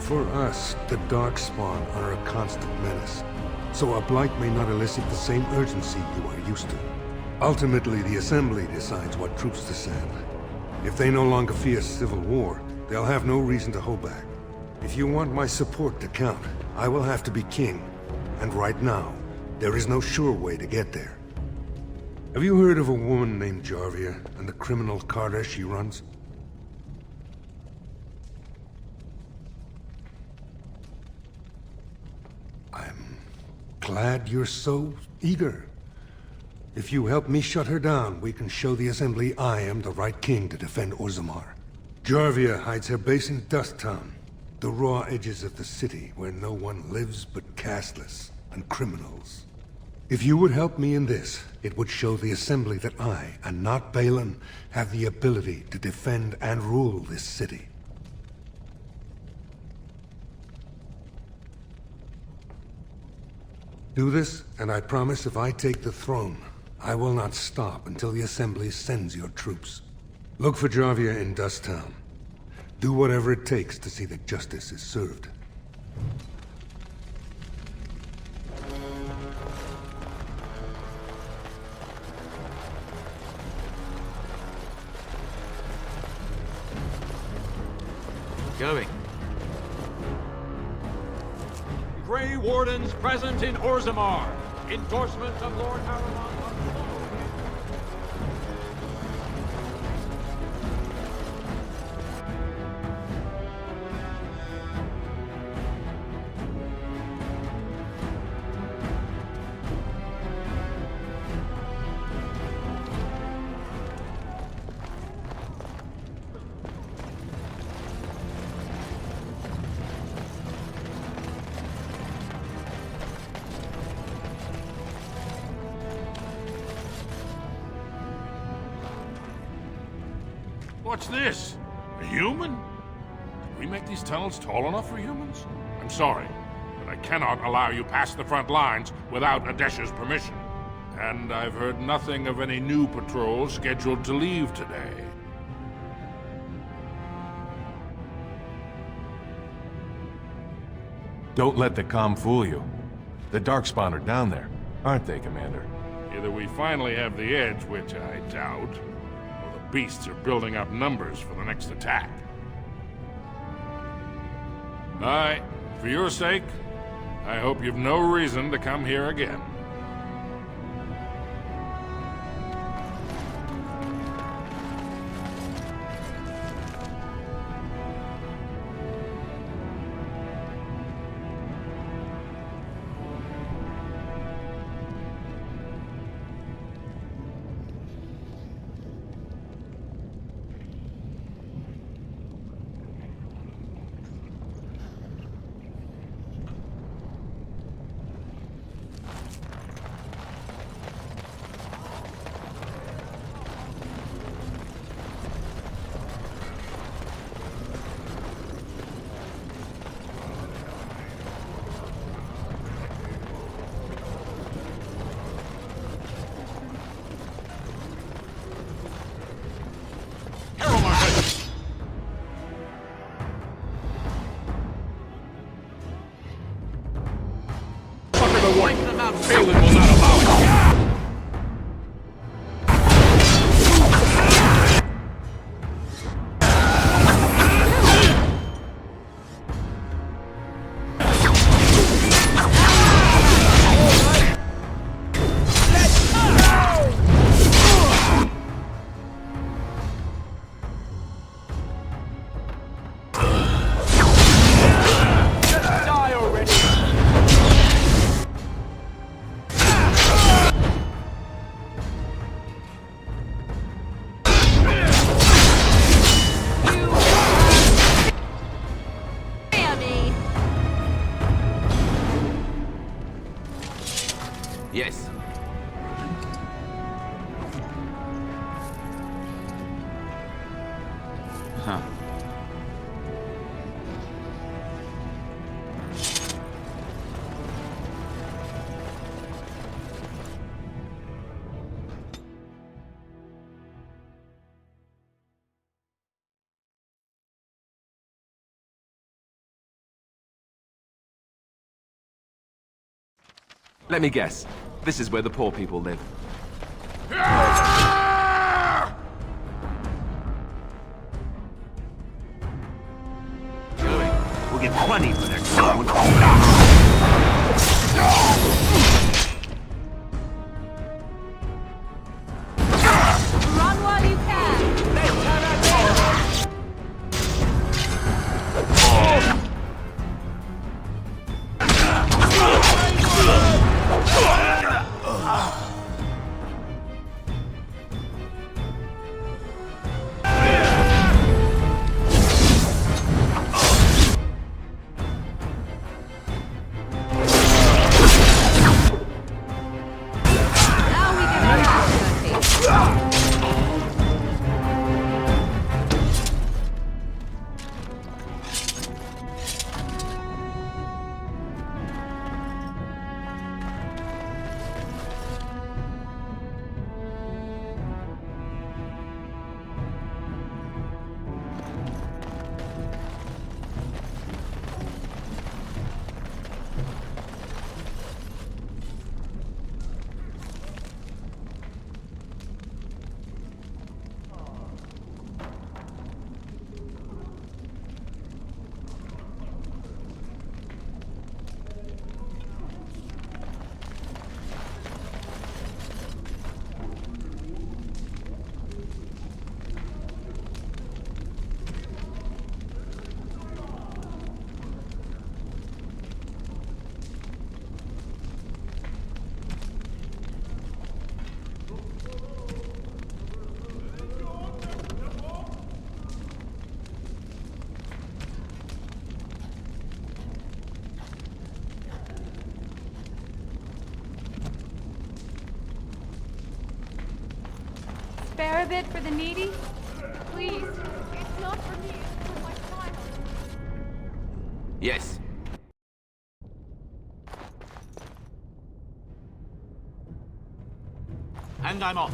For us, the Darkspawn are a constant menace. So our blight may not elicit the same urgency you are used to. Ultimately, the Assembly decides what troops to send. If they no longer fear civil war, they'll have no reason to hold back. If you want my support to count, I will have to be king. And right now, there is no sure way to get there. Have you heard of a woman named Jarvia and the criminal carter she runs? Glad you're so eager. If you help me shut her down, we can show the Assembly I am the right king to defend Orzammar. Jarvia hides her base in Dust Town, the raw edges of the city where no one lives but castless and criminals. If you would help me in this, it would show the Assembly that I, and not Balin, have the ability to defend and rule this city. Do this, and I promise if I take the throne, I will not stop until the Assembly sends your troops. Look for Jarvia in Dust Town. Do whatever it takes to see that justice is served. Going. Grey Wardens present in Orzammar. Endorsement of Lord Harrowmont. What's this? A human? Did we make these tunnels tall enough for humans? I'm sorry, but I cannot allow you past the front lines without Adesha's permission. And I've heard nothing of any new patrols scheduled to leave today. Don't let the comm fool you. The Darkspawn are down there, aren't they, Commander? Either we finally have the edge, which I doubt, or the beasts are building up numbers for the next attack. Aye, for your sake, I hope you've no reason to come here again. Balin will not allow it. Yes. Huh. Let me guess. This is where the poor people live. Good. We'll get plenty for their gold. Run while you can. Spare a bit for the needy? please. It's not for me, it's for my child. Yes. And I'm off.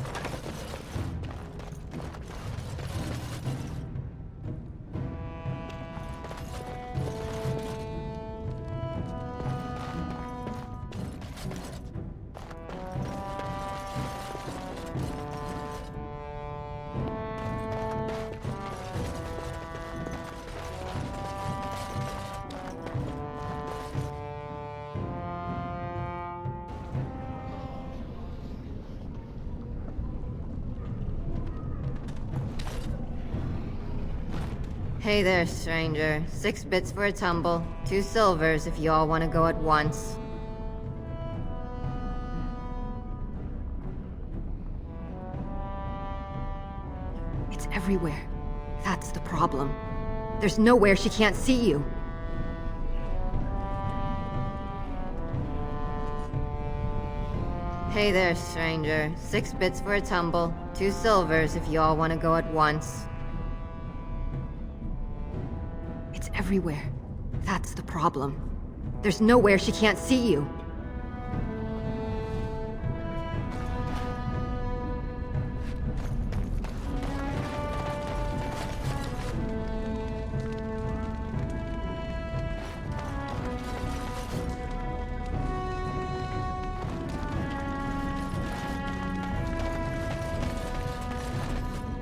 Hey there, stranger. 6 bits for a tumble. 2 silvers if you all want to go at once. It's everywhere. That's the problem. There's nowhere she can't see you. Hey there, stranger. 6 bits for a tumble. 2 silvers if you all want to go at once. It's everywhere. That's the problem. There's nowhere she can't see you.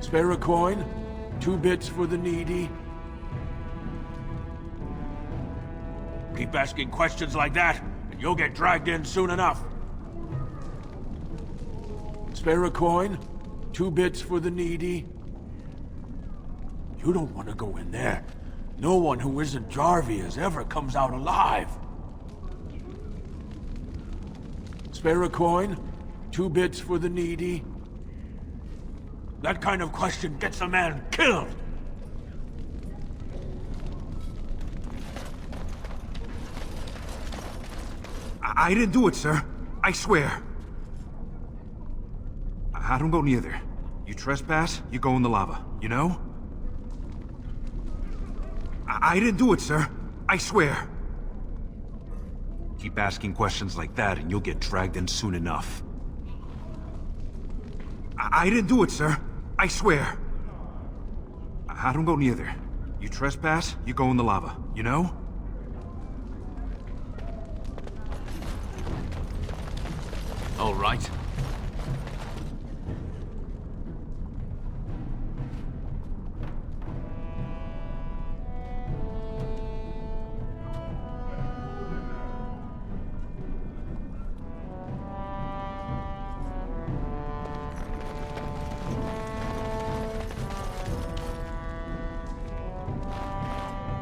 Spare a coin? 2 bits for the needy? Keep asking questions like that, and you'll get dragged in soon enough. Spare a coin? 2 bits for the needy? You don't want to go in there. No one who isn't Jarvias ever comes out alive. Spare a coin? 2 bits for the needy? That kind of question gets a man killed! I didn't do it, sir. I swear. I don't go near there. You trespass, you go in the lava. You know? I didn't do it, sir. I swear. Keep asking questions like that and you'll get dragged in soon enough. I didn't do it, sir. I swear. I don't go near there. You trespass, you go in the lava. You know? All right.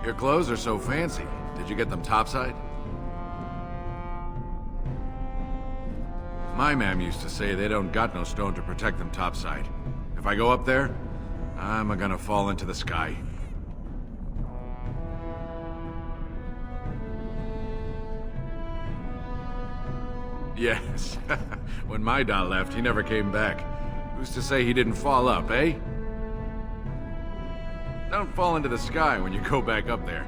Your clothes are so fancy. Did you get them topside? My ma'am used to say they don't got no stone to protect them topside. If I go up there, I'm gonna fall into the sky. Yes. When my doll left, he never came back. Who's to say he didn't fall up, eh? Don't fall into the sky when you go back up there.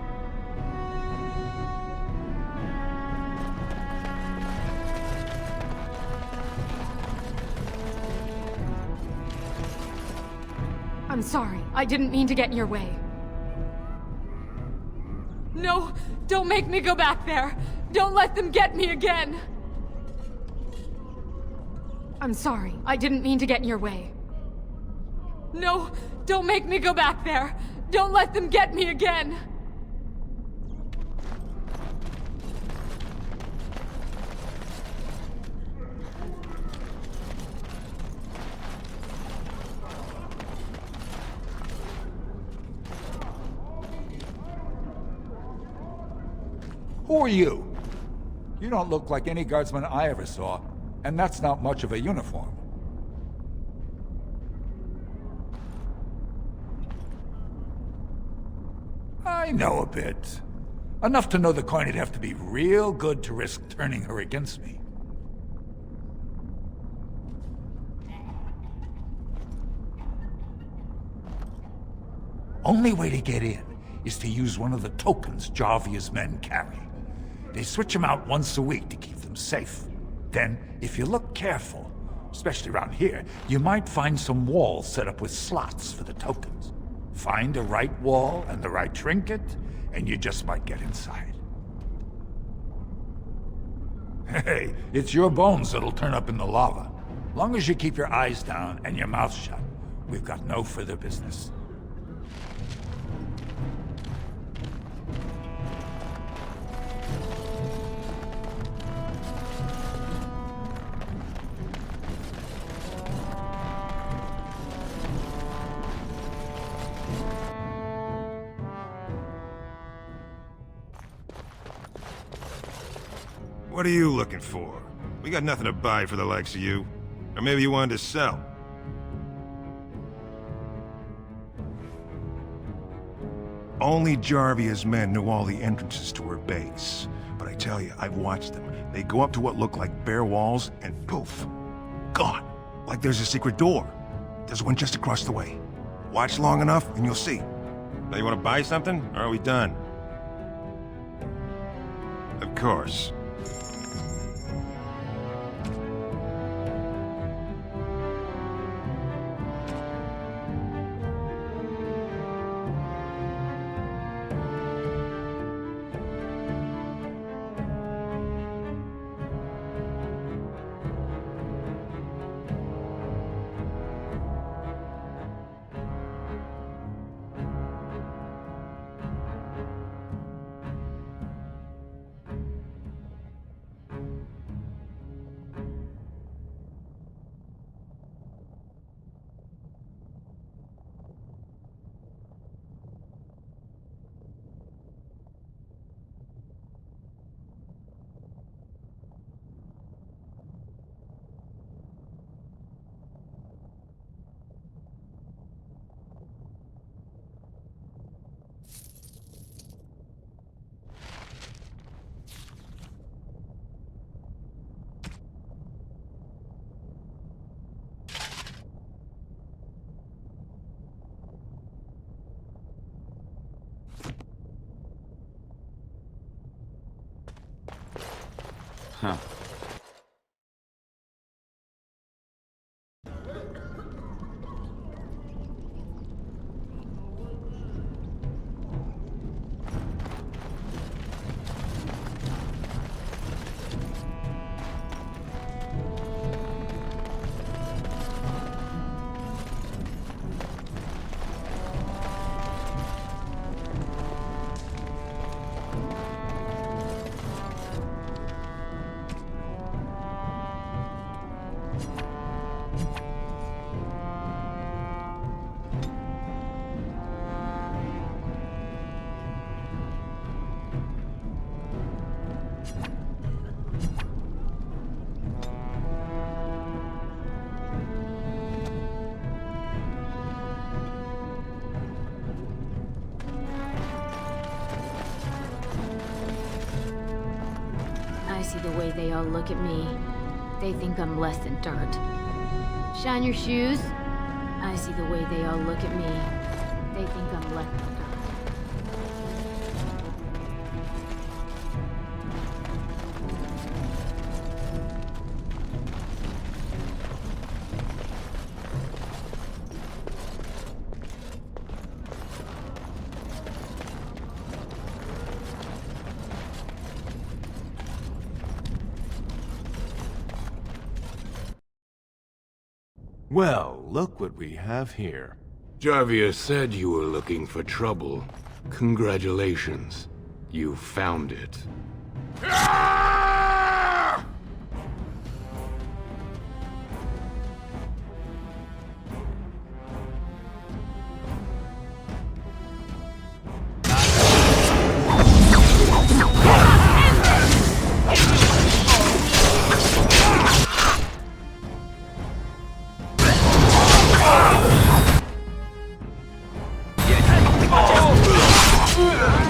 I'm sorry. I didn't mean to get in your way. No! Don't make me go back there! Don't let them get me again! I'm sorry. I didn't mean to get in your way. No! Don't make me go back there! Don't let them get me again! Who are you? You don't look like any guardsman I ever saw, and that's not much of a uniform. I know a bit. Enough to know the coin'd have to be real good to risk turning her against me. Only way to get in is to use one of the tokens Jarvia's men carry. They switch them out once a week to keep them safe. Then, if you look careful, especially around here, you might find some walls set up with slots for the tokens. Find the right wall and the right trinket, and you just might get inside. Hey, it's your bones that'll turn up in the lava. Long as you keep your eyes down and your mouth shut, we've got no further business. What are you looking for? We got nothing to buy for the likes of you. Or maybe you wanted to sell. Only Jarvia's men knew all the entrances to her base. But I tell you, I've watched them. They go up to what look like bare walls, and poof, gone. Like there's a secret door. There's one just across the way. Watch long enough, and you'll see. Now you want to buy something, or are we done? Of course. Huh. I see the way they all look at me. They think I'm less than dirt. Shine your shoes. I see the way they all look at me. They think I'm less than dirt. Well, look what we have here. Jarvia said you were looking for trouble. Congratulations. You found it.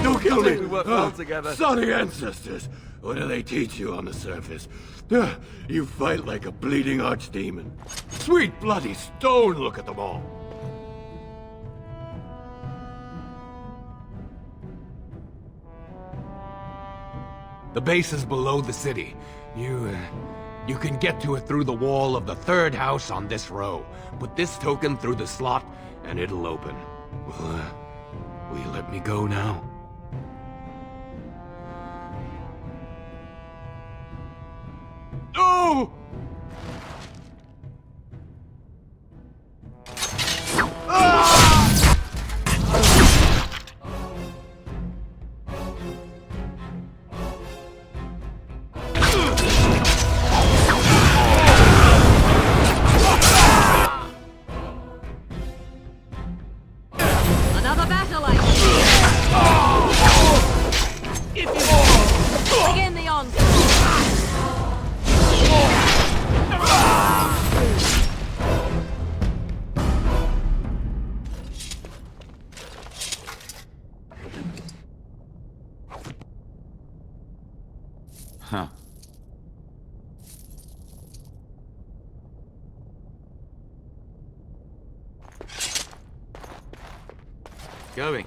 Don't kill me! We work well together. Sorry ancestors. What do they teach you on the surface? You fight like a bleeding archdemon. Sweet bloody stone, look at them all. The base is below the city. You can get to it through the wall of the third house on this row. Put this token through the slot, and it'll open. Will you let me go now? No! Another battle light. Begin the onslaught. Huh. Going.